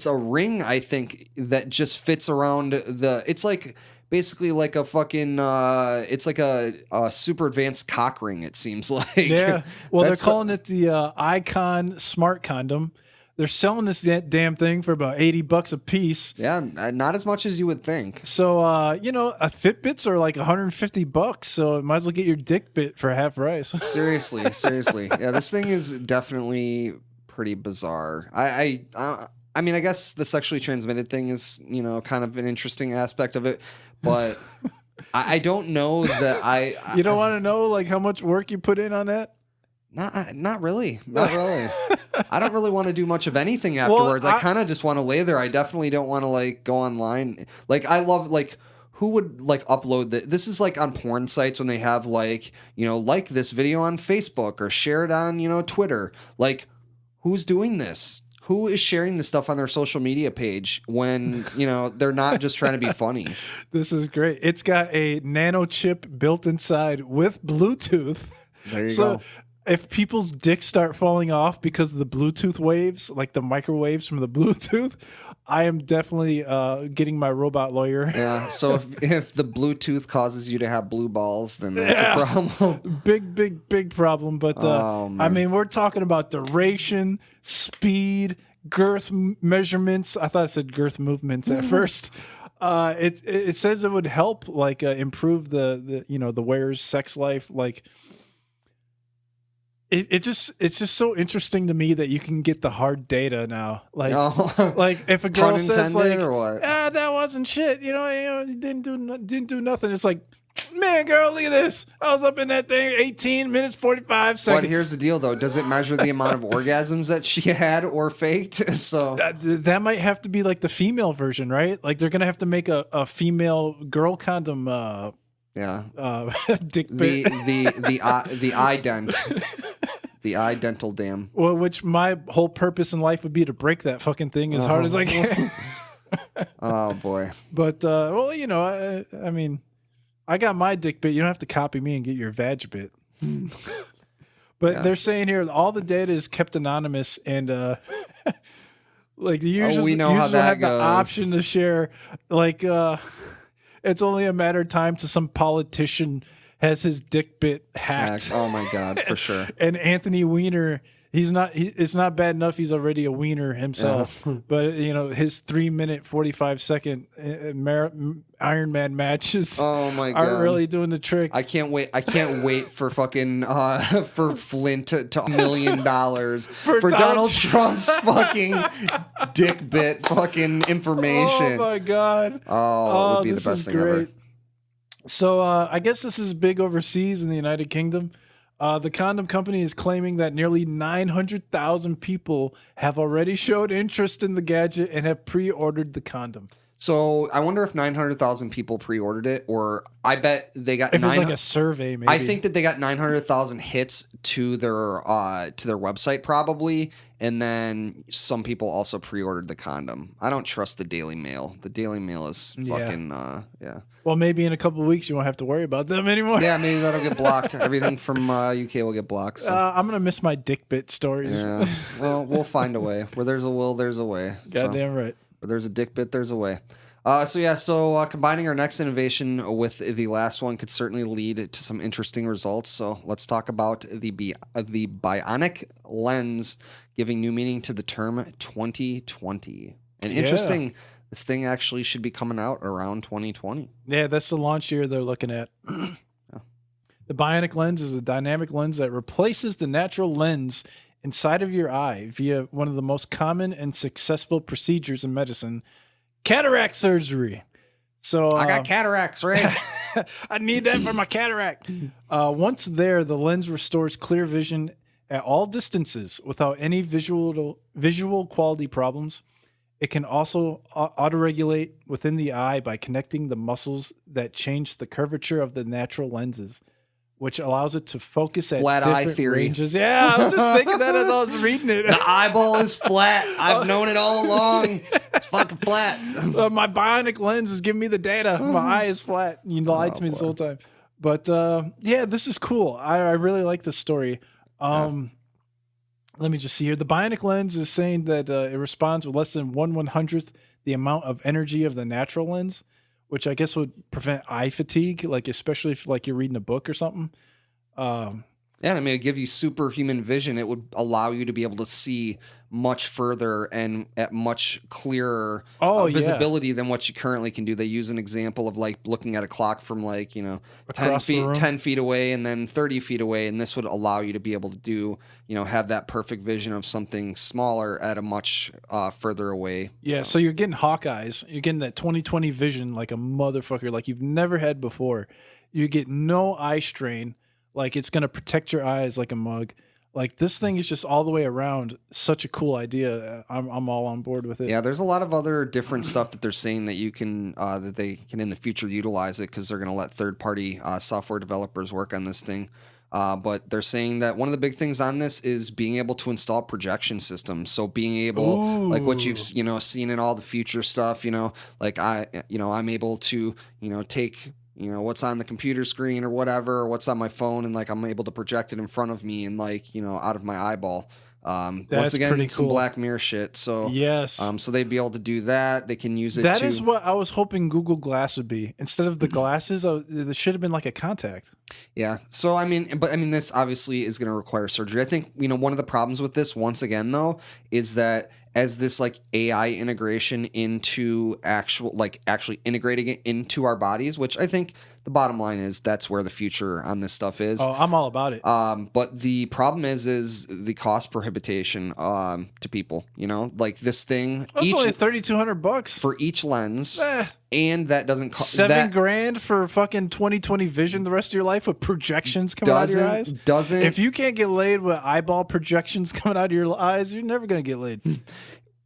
[SPEAKER 2] a ring, I think, that just fits around it's like basically like a fucking it's like a super advanced cock ring, it seems like.
[SPEAKER 1] Yeah. Well, they're calling it the Icon Smart Condom. They're selling this damn thing for about $80 a piece.
[SPEAKER 2] Yeah, not as much as you would think.
[SPEAKER 1] So, you know, Fitbits are like $150, so might as well get your dick bit for half price.
[SPEAKER 2] Seriously. Yeah, this thing is definitely pretty bizarre. I mean, I guess the sexually transmitted thing is, you know, kind of an interesting aspect of it, but I don't know that
[SPEAKER 1] You don't want to know, like, how much work you put in on that?
[SPEAKER 2] Not really. I don't really want to do much of anything afterwards. I kind of just want to lay there. I definitely don't want to, like, go online. Like, I love, like, who would, like, upload this is like on porn sites when they have, like, you know, like this video on Facebook or share it on, you know, Twitter. Like, who's doing this? Who is sharing this stuff on their social media page when, you know, they're not just trying to be funny?
[SPEAKER 1] This is great. It's got a nano chip built inside with Bluetooth.
[SPEAKER 2] There you go.
[SPEAKER 1] If people's dicks start falling off because of the Bluetooth waves, like the microwaves from the Bluetooth, I am definitely getting my robot lawyer.
[SPEAKER 2] Yeah, so if the Bluetooth causes you to have blue balls, then that's a problem.
[SPEAKER 1] Big problem. But I mean, we're talking about duration, speed, girth measurements. I thought it said girth movements at first. It says it would help, like, improve the you know, the wearer's sex life, like. It's just so interesting to me that you can get the hard data now. Like, like if a girl says, like,
[SPEAKER 2] or what?
[SPEAKER 1] that wasn't shit, you know, didn't do nothing. It's like, Man, girl, look at this. I was up in that thing 18 minutes, 45 seconds.
[SPEAKER 2] But here's the deal, though. Does it measure the amount of orgasms that she had or faked? So
[SPEAKER 1] that might have to be like the female version, right? Like they're gonna have to make a female girl condom. Dick bit.
[SPEAKER 2] The ident. The idental dam.
[SPEAKER 1] Well, which my whole purpose in life would be to break that fucking thing as hard as I can.
[SPEAKER 2] Oh boy.
[SPEAKER 1] But well, you know, I mean, I got my dick bit. You don't have to copy me and get your vag bit. But they're saying here all the data is kept anonymous, and like the users,
[SPEAKER 2] we know how
[SPEAKER 1] users will
[SPEAKER 2] that
[SPEAKER 1] have the
[SPEAKER 2] goes.
[SPEAKER 1] option to share. Like it's only a matter of time to some politician has his dick bit hacked.
[SPEAKER 2] Oh my god, for sure.
[SPEAKER 1] And Anthony Weiner, it's not bad enough he's already a wiener himself, but you know his 3-minute 45-second Iron Man matches
[SPEAKER 2] aren't
[SPEAKER 1] really doing the trick.
[SPEAKER 2] I can't wait for fucking for Flint to $1 million for Donald Trump's fucking dick bit fucking information.
[SPEAKER 1] Oh my god.
[SPEAKER 2] Oh, it would be the best thing ever.
[SPEAKER 1] So I guess this is big overseas in the United Kingdom. The condom company is claiming that nearly 900,000 people have already showed interest in the gadget and have pre-ordered the condom.
[SPEAKER 2] So I wonder if 900,000 people pre-ordered it, or I bet they got.
[SPEAKER 1] If it's like a survey, maybe.
[SPEAKER 2] I think that they got 900,000 hits to their website probably, and then some people also pre-ordered the condom. I don't trust the Daily Mail. The Daily Mail is fucking
[SPEAKER 1] Well, maybe in a couple of weeks you won't have to worry about them anymore.
[SPEAKER 2] Yeah, maybe that'll get blocked. Everything from UK will get blocked. So.
[SPEAKER 1] I'm gonna miss my dick bit stories.
[SPEAKER 2] Yeah. Well, we'll find a way. Where there's a will, there's a way.
[SPEAKER 1] Goddamn right.
[SPEAKER 2] Where there's a dick bit, there's a way. So combining our next innovation with the last one could certainly lead to some interesting results. So let's talk about the Bionic Lens, giving new meaning to the term 2020. And interesting, this thing actually should be coming out around 2020.
[SPEAKER 1] Yeah, that's the launch year they're looking at. The Bionic Lens is a dynamic lens that replaces the natural lens inside of your eye via one of the most common and successful procedures in medicine, cataract surgery. So
[SPEAKER 2] I got cataracts, right?
[SPEAKER 1] I need that for my cataract. Once there, the lens restores clear vision at all distances without any visual quality problems. It can also autoregulate within the eye by connecting the muscles that change the curvature of the natural lenses, which allows it to focus at
[SPEAKER 2] flat
[SPEAKER 1] different
[SPEAKER 2] eye theory.
[SPEAKER 1] ranges. Yeah, I was just thinking that as I was reading it.
[SPEAKER 2] The eyeball is flat. I've known it all along. It's fucking flat.
[SPEAKER 1] My Bionic Lens is giving me the data. My eye is flat. You lied to me this whole time. But yeah, this is cool. I really like this story. Let me just see here. The Bionic Lens is saying that it responds with less than 1/100th the amount of energy of the natural lens, which I guess would prevent eye fatigue, like especially if like you're reading a book or something.
[SPEAKER 2] Yeah, I mean, it'd give you superhuman vision. It would allow you to be able to see much further and at much clearer visibility than what you currently can do. They use an example of like looking at a clock from like, 10 feet away and then 30 feet away. And this would allow you to be able to do, have that perfect vision of something smaller at a much further away.
[SPEAKER 1] Yeah. So you're getting Hawkeyes. You're getting that 20/20 vision like a motherfucker, like you've never had before. You get no eye strain. Like it's going to protect your eyes like a mug. Like this thing is just all the way around such a cool idea. I'm all on board with it.
[SPEAKER 2] Yeah, there's a lot of other different stuff that they're saying that you can that they can in the future utilize it because they're going to let third-party software developers work on this thing. But they're saying that one of the big things on this is being able to install projection systems. So being able, like what you've seen in all the future stuff, like I'm able to take what's on the computer screen or whatever, or what's on my phone, and like I'm able to project it in front of me and like out of my eyeball. Once again, some Black Mirror shit. So
[SPEAKER 1] yes,
[SPEAKER 2] so they'd be able to do that. They can use it.
[SPEAKER 1] That is what I was hoping Google Glass would be. Instead of the glasses, there should have been like a contact.
[SPEAKER 2] Yeah. So this obviously is going to require surgery. I think one of the problems with this, once again though, is that as this like AI integration into actually integrating it into our bodies, which I think the bottom line is that's where the future on this stuff is.
[SPEAKER 1] Oh, I'm all about it.
[SPEAKER 2] But the problem is the cost prohibition to people. You know, like this thing.
[SPEAKER 1] That's only $3,200
[SPEAKER 2] for each lens, and that doesn't cost
[SPEAKER 1] $7,000 for fucking 20/20 vision the rest of your life with projections coming out of your eyes. If you can't get laid with eyeball projections coming out of your eyes, you're never gonna get laid.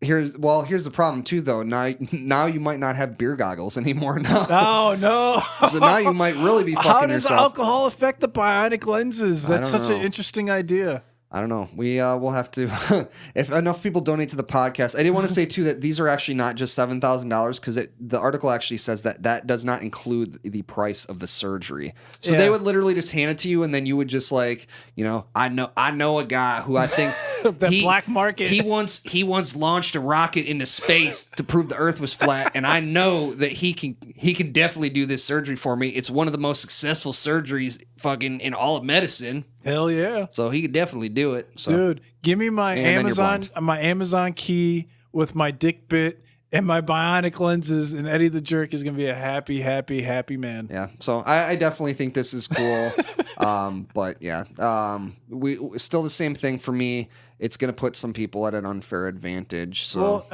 [SPEAKER 2] Here's the problem too, though. Now you might not have beer goggles anymore. Now.
[SPEAKER 1] Oh no!
[SPEAKER 2] So now you might really be fucking
[SPEAKER 1] How does
[SPEAKER 2] yourself.
[SPEAKER 1] alcohol affect the bionic lenses? That's such an interesting idea.
[SPEAKER 2] I don't know. We'll have to, if enough people donate to the podcast. I did want to say too that these are actually not just $7,000 because the article actually says that does not include the price of the surgery. So they would literally just hand it to you, and then you would just like, you know, I know a guy who I think
[SPEAKER 1] black market.
[SPEAKER 2] He once launched a rocket into space to prove the Earth was flat, and I know that he can definitely do this surgery for me. It's one of the most successful surgeries fucking in all of medicine.
[SPEAKER 1] Hell yeah.
[SPEAKER 2] So he could definitely do it. So.
[SPEAKER 1] Dude, give me my Amazon key with my dick bit and my bionic lenses, and Eddie the Jerk is going to be a happy, happy, happy man.
[SPEAKER 2] Yeah. So I definitely think this is cool. But yeah, we still the same thing for me. It's going to put some people at an unfair advantage. So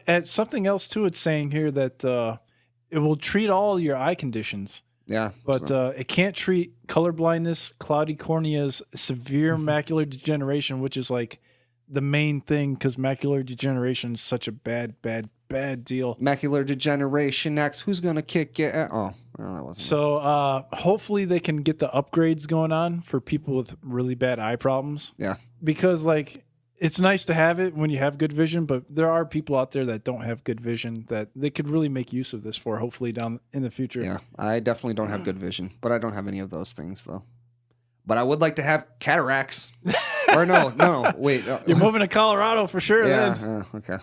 [SPEAKER 1] and something else too, it's saying here that it will treat all your eye conditions.
[SPEAKER 2] Yeah.
[SPEAKER 1] But it can't treat color blindness, cloudy corneas, severe macular degeneration, which is like the main thing because macular degeneration is such a bad deal.
[SPEAKER 2] Macular degeneration next. Who's going to kick you? Oh, well, that wasn't.
[SPEAKER 1] So hopefully they can get the upgrades going on for people with really bad eye problems.
[SPEAKER 2] Yeah.
[SPEAKER 1] Because like it's nice to have it when you have good vision, but there are people out there that don't have good vision that they could really make use of this for, hopefully down in the future.
[SPEAKER 2] Yeah, I definitely don't have good vision, but I don't have any of those things though. But I would like to have cataracts. Or no, wait.
[SPEAKER 1] You're moving to Colorado for sure.
[SPEAKER 2] Yeah, okay.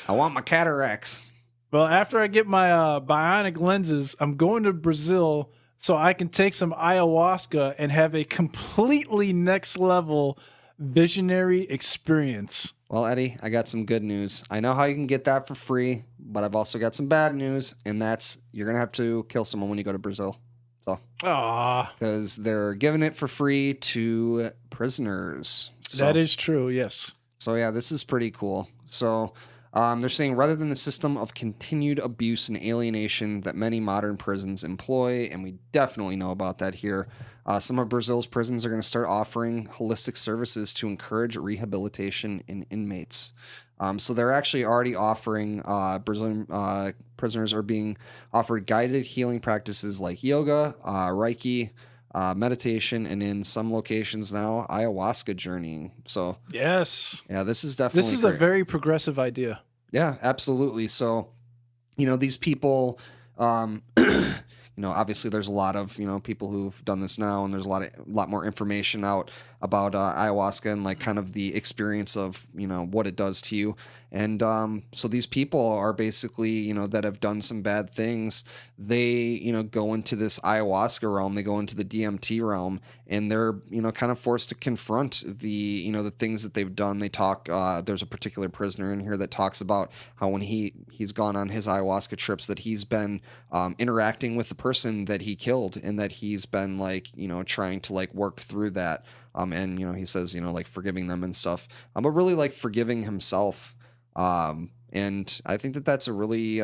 [SPEAKER 2] I want my cataracts.
[SPEAKER 1] Well, after I get my bionic lenses, I'm going to Brazil so I can take some ayahuasca and have a completely next level visionary experience.
[SPEAKER 2] Well, Eddie, I got some good news. I know how you can get that for free, but I've also got some bad news, and that's you're going to have to kill someone when you go to Brazil. So, because they're giving it for free to prisoners. So,
[SPEAKER 1] that is true, yes.
[SPEAKER 2] So, yeah, this is pretty cool. So, they're saying rather than the system of continued abuse and alienation that many modern prisons employ, and we definitely know about that here, some of Brazil's prisons are going to start offering holistic services to encourage rehabilitation in inmates. So they're actually already offering Brazilian prisoners are being offered guided healing practices like yoga, Reiki, meditation, and in some locations now, ayahuasca journeying. So
[SPEAKER 1] yes,
[SPEAKER 2] yeah, this is definitely
[SPEAKER 1] a very progressive idea.
[SPEAKER 2] Yeah, absolutely. So, you know, these people, you know, obviously there's a lot of, you know, people who've done this now, and there's a lot more information out about ayahuasca and like kind of the experience of, you know, what it does to you. And so these people are basically, you know, that have done some bad things. They, you know, go into this ayahuasca realm, they go into the DMT realm, and they're, you know, kind of forced to confront the, you know, the things that they've done. They talk, there's a particular prisoner in here that talks about how when he's gone on his ayahuasca trips that he's been interacting with the person that he killed, and that he's been like, you know, trying to like work through that. And, you know, he says, you know, like forgiving them and stuff, but really like forgiving himself. And I think that that's a really,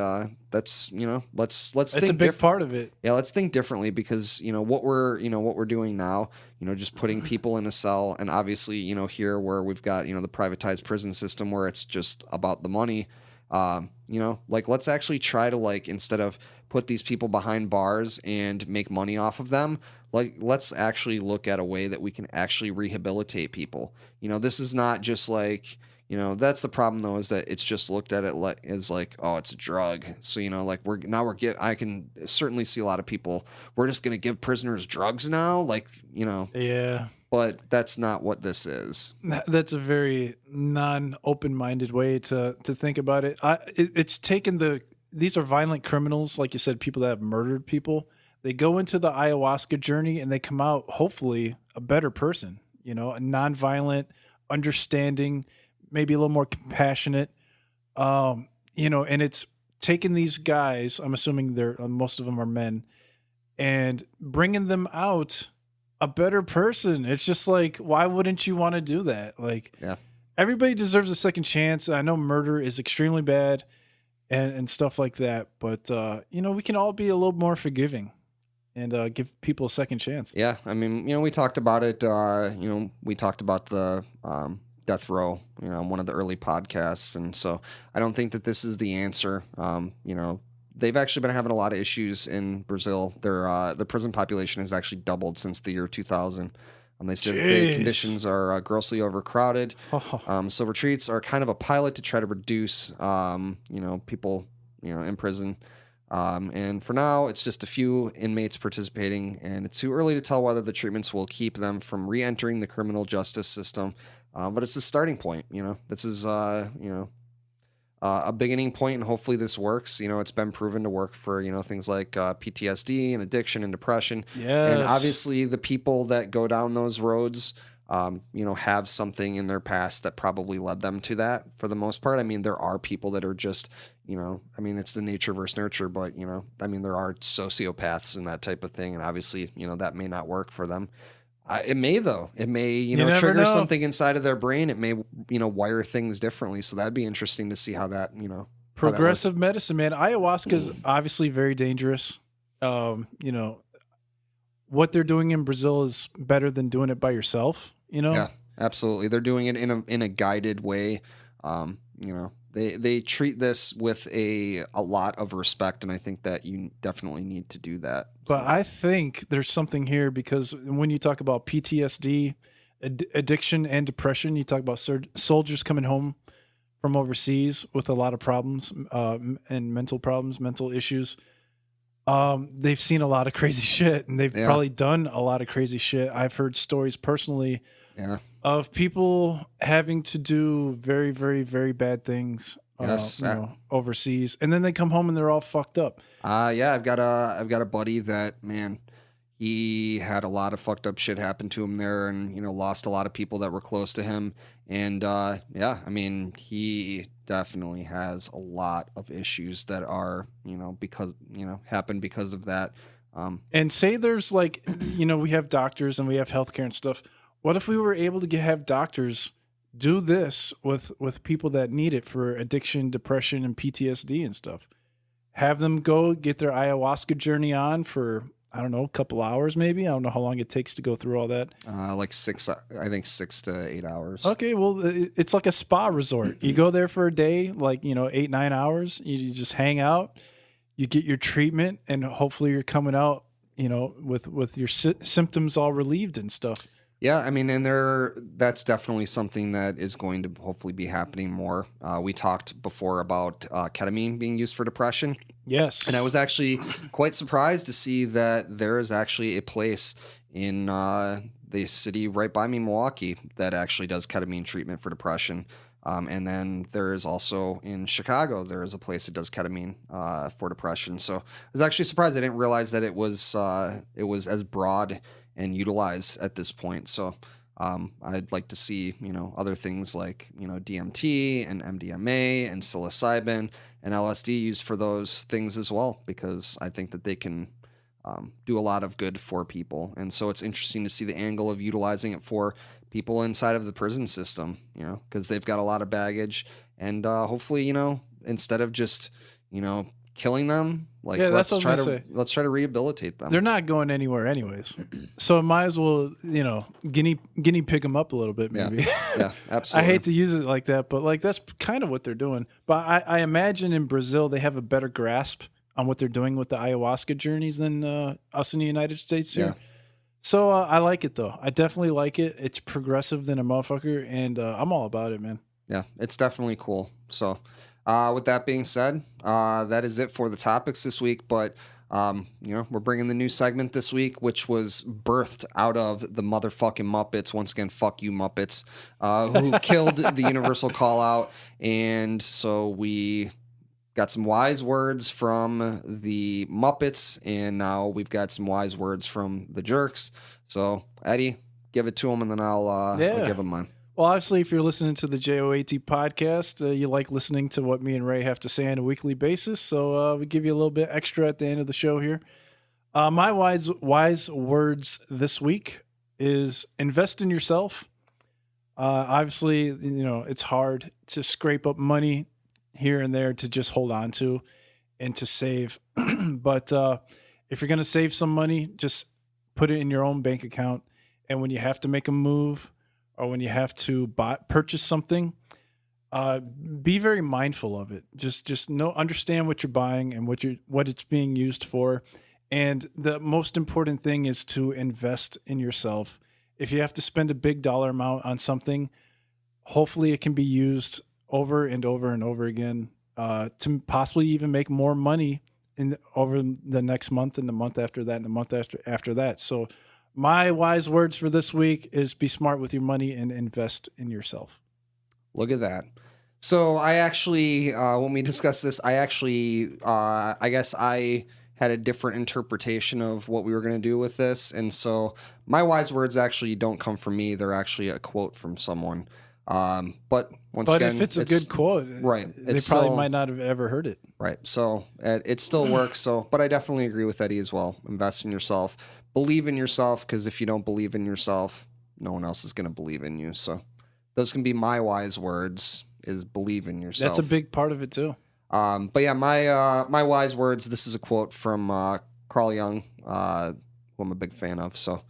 [SPEAKER 2] that's, you know, let's
[SPEAKER 1] it's
[SPEAKER 2] think
[SPEAKER 1] a big part of it.
[SPEAKER 2] Yeah. Let's think differently, because, you know, what we're doing now, you know, just putting people in a cell, and obviously, you know, here where we've got, you know, the privatized prison system where it's just about the money, you know, like let's actually try to like, instead of put these people behind bars and make money off of them, like let's actually look at a way that we can actually rehabilitate people. You know, this is not just like, you know, that's the problem though, is that it's just looked at it as like, oh, it's a drug. So, you know, like I can certainly see a lot of people, we're just going to give prisoners drugs now. Like, you know,
[SPEAKER 1] yeah,
[SPEAKER 2] but that's not what this is.
[SPEAKER 1] That's a very non-open-minded way to think about it. It's taken these are violent criminals, like you said, people that have murdered people. They go into the ayahuasca journey and they come out, hopefully, a better person, you know, a non-violent, understanding, maybe a little more compassionate, you know, and it's taken these guys, I'm assuming most of them are men, and bringing them out a better person. It's just like, why wouldn't you want to do that? Like, everybody deserves a second chance. I know murder is extremely bad and stuff like that, but you know, we can all be a little more forgiving and give people a second chance.
[SPEAKER 2] Yeah, I mean, you know, we talked about it. You know, we talked about the death row, you know, one of the early podcasts, and so I don't think that this is the answer. You know, they've actually been having a lot of issues in Brazil. The prison population has actually doubled since the year 2000. They said the conditions are grossly overcrowded. So retreats are kind of a pilot to try to reduce, you know, people, you know, in prison. And for now, it's just a few inmates participating, and it's too early to tell whether the treatments will keep them from re-entering the criminal justice system. But it's a starting point. You know, this is, you know, a beginning point, and hopefully this works. You know, it's been proven to work for, you know, things like PTSD and addiction and depression. And obviously the people that go down those roads, you know, have something in their past that probably led them to that for the most part. I mean, there are people that are just, you know, I mean, it's the nature versus nurture, but, you know, I mean, there are sociopaths and that type of thing. And obviously, you know, that may not work for them. It may, though. It may, you know, trigger something inside of their brain. It may, you know, wire things differently. So that'd be interesting to see how that, you know.
[SPEAKER 1] Progressive medicine, man. Ayahuasca is obviously very dangerous. You know, what they're doing in Brazil is better than doing it by yourself, you know?
[SPEAKER 2] Yeah, absolutely. They're doing it in a guided way. You know, they treat this with a lot of respect, and I think that you definitely need to do that.
[SPEAKER 1] But I think there's something here, because when you talk about PTSD, addiction, and depression, you talk about soldiers coming home from overseas with a lot of problems and mental problems, mental issues. They've seen a lot of crazy shit, and they've probably done a lot of crazy shit. I've heard stories personally of people having to do very, very, very bad things you know, overseas, and then they come home and they're all fucked up.
[SPEAKER 2] Yeah, I've got a buddy that, man, he had a lot of fucked up shit happen to him there, and, you know, lost a lot of people that were close to him. And yeah, I mean, he definitely has a lot of issues that are, you know, because, you know, happen because of that.
[SPEAKER 1] And say there's like, you know, we have doctors and we have healthcare and stuff. What if we were able to have doctors do this with people that need it for addiction, depression, and PTSD and stuff? Have them go get their ayahuasca journey on for, I don't know, a couple hours maybe. I don't know how long it takes to go through all that.
[SPEAKER 2] Like 6 to 8 hours.
[SPEAKER 1] Okay, well, it's like a spa resort. You go there for a day, like, you know, 8-9 hours. You just hang out. You get your treatment, and hopefully you're coming out, you know, with your symptoms all relieved and stuff.
[SPEAKER 2] Yeah, I mean, and that's definitely something that is going to hopefully be happening more. We talked before about ketamine being used for depression.
[SPEAKER 1] Yes.
[SPEAKER 2] And I was actually quite surprised to see that there is actually a place in the city right by me, Milwaukee, that actually does ketamine treatment for depression. And then there is also in Chicago, there is a place that does ketamine for depression. So I was actually surprised. I didn't realize that it was as broad and utilized at this point. So I'd like to see, you know, other things like, you know, DMT and MDMA and psilocybin and LSD used for those things as well, because I think that they can do a lot of good for people. And so it's interesting to see the angle of utilizing it for people inside of the prison system, you know, because they've got a lot of baggage, and hopefully, you know, instead of just, you know, killing them, like, let's try to rehabilitate them.
[SPEAKER 1] They're not going anywhere anyways, so might as well, you know, guinea pig them up a little bit maybe.
[SPEAKER 2] Yeah, absolutely.
[SPEAKER 1] I hate to use it like that, but like that's kind of what they're doing. But I imagine in Brazil they have a better grasp on what they're doing with the ayahuasca journeys than us in the United States here. So I like it though. I definitely like it. It's progressive than a motherfucker, and I'm all about it, man.
[SPEAKER 2] Yeah, it's definitely cool. So with that being said, that is it for the topics this week. But, you know, we're bringing the new segment this week, which was birthed out of the motherfucking Muppets. Once again, fuck you, Muppets, who killed the universal call out. And so we got some wise words from the Muppets, and now we've got some wise words from the jerks. So, Eddie, give it to them, and then I'll give them mine.
[SPEAKER 1] Well, obviously, if you're listening to the JOAT podcast, you like listening to what me and Ray have to say on a weekly basis. So we give you a little bit extra at the end of the show here. My wise words this week is invest in yourself. Obviously, it's hard to scrape up money here and there to just hold on to and to save. But if you're going to save some money, just put it in your own bank account. And when you have to make a move or when you have to purchase something, be very mindful of it. Just understand what you're buying and what it's being used for. And the most important thing is to invest in yourself. If you have to spend a big dollar amount on something, hopefully it can be used over and over and over again to possibly even make more money over the next month and the month after that and the month after that. So my wise words for this week is be smart with your money and invest in yourself.
[SPEAKER 2] Look at that. So I actually, when we discussed this, I guess I had a different interpretation of what we were going to do with this. And so my wise words actually don't come from me. They're actually a quote from someone. But again,
[SPEAKER 1] if it's a good quote,
[SPEAKER 2] right,
[SPEAKER 1] they probably might not have ever heard it.
[SPEAKER 2] Right. So it still works. But I definitely agree with Eddie as well. Invest in yourself. Believe in yourself, because if you don't believe in yourself, no one else is going to believe in you. So those can be my wise words, is believe in yourself.
[SPEAKER 1] That's a big part of it too.
[SPEAKER 2] But yeah, my wise words, this is a quote from Carl Jung, who I'm a big fan of. So,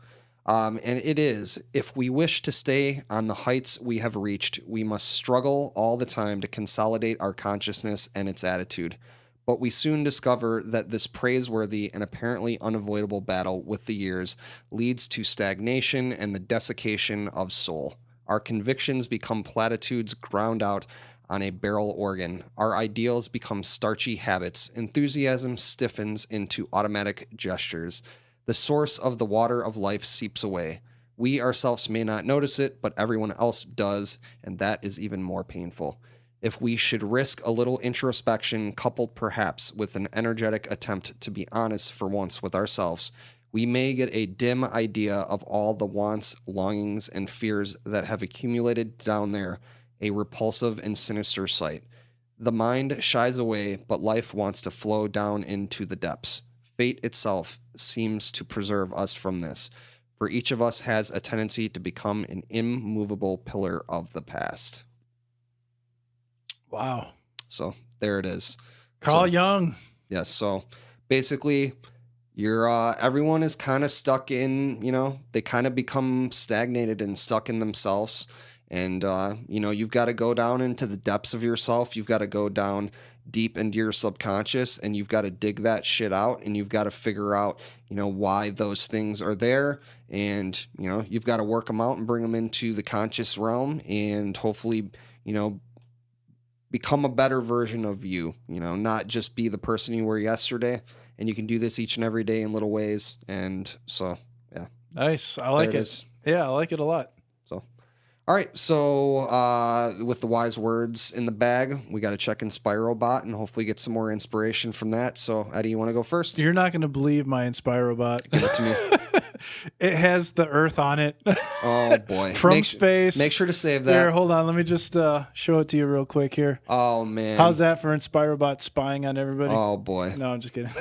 [SPEAKER 2] and it is, if we wish to stay on the heights we have reached, we must struggle all the time to consolidate our consciousness and its attitude. But we soon discover that this praiseworthy and apparently unavoidable battle with the years leads to stagnation and the desiccation of soul. Our convictions become platitudes ground out on a barrel organ. Our ideals become starchy habits. Enthusiasm stiffens into automatic gestures. The source of the water of life seeps away. We ourselves may not notice it, but everyone else does, and that is even more painful. If we should risk a little introspection, coupled perhaps with an energetic attempt to be honest for once with ourselves, we may get a dim idea of all the wants, longings, and fears that have accumulated down there, a repulsive and sinister sight. The mind shies away, but life wants to flow down into the depths. Fate itself seems to preserve us from this, for each of us has a tendency to become an immovable pillar of the past.
[SPEAKER 1] Wow.
[SPEAKER 2] So there it is.
[SPEAKER 1] Carl Jung.
[SPEAKER 2] Yes. So basically, everyone is kind of stuck in, they kind of become stagnated and stuck in themselves. And, you've got to go down into the depths of yourself. You've got to go down deep into your subconscious, and you've got to dig that shit out, and you've got to figure out, why those things are there. And, you've got to work them out and bring them into the conscious realm and hopefully, become a better version of you, not just be the person you were yesterday. And you can do this each and every day in little ways. And so, yeah.
[SPEAKER 1] Nice. I like it. Yeah, I like it a lot.
[SPEAKER 2] So, all right. So, with the wise words in the bag, we got to check Inspirobot and hopefully get some more inspiration from that. So, Eddie, you want to go first?
[SPEAKER 1] You're not going to believe my Inspirobot.
[SPEAKER 2] Give it to me.
[SPEAKER 1] It has the Earth on it.
[SPEAKER 2] Oh, boy.
[SPEAKER 1] From space.
[SPEAKER 2] Make sure to save that.
[SPEAKER 1] Here, hold on. Let me just show it to you real quick here.
[SPEAKER 2] Oh, man.
[SPEAKER 1] How's that for Inspirobot spying on everybody?
[SPEAKER 2] Oh, boy.
[SPEAKER 1] No, I'm just kidding.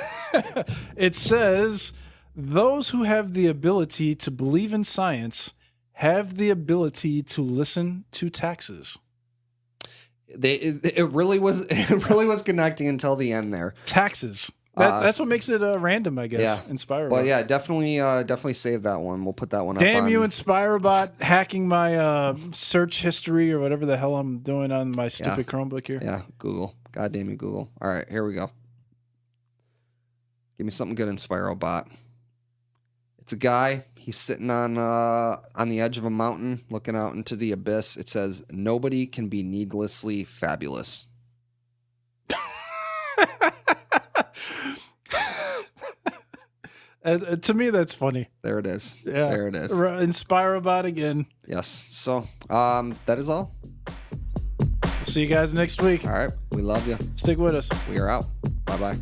[SPEAKER 1] It says, those who have the ability to believe in science have the ability to listen to taxes.
[SPEAKER 2] It really was connecting until the end there.
[SPEAKER 1] Taxes. That's what makes it random, I guess.
[SPEAKER 2] Yeah.
[SPEAKER 1] Inspirobot.
[SPEAKER 2] Well, yeah, definitely save that one. We'll put that one up.
[SPEAKER 1] Damn you, Inspirobot, hacking my search history or whatever the hell I'm doing on my stupid Chromebook here.
[SPEAKER 2] Yeah, Google. God damn you, Google. All right, here we go. Give me something good, Inspirobot. It's a guy. He's sitting on the edge of a mountain, looking out into the abyss. It says, "Nobody can be needlessly fabulous."
[SPEAKER 1] To me, that's funny.
[SPEAKER 2] There it is.
[SPEAKER 1] Yeah.
[SPEAKER 2] There it is.
[SPEAKER 1] Inspirobot again.
[SPEAKER 2] Yes. So, that is all.
[SPEAKER 1] See you guys next week.
[SPEAKER 2] All right. We love you.
[SPEAKER 1] Stick with us.
[SPEAKER 2] We are out. Bye-bye.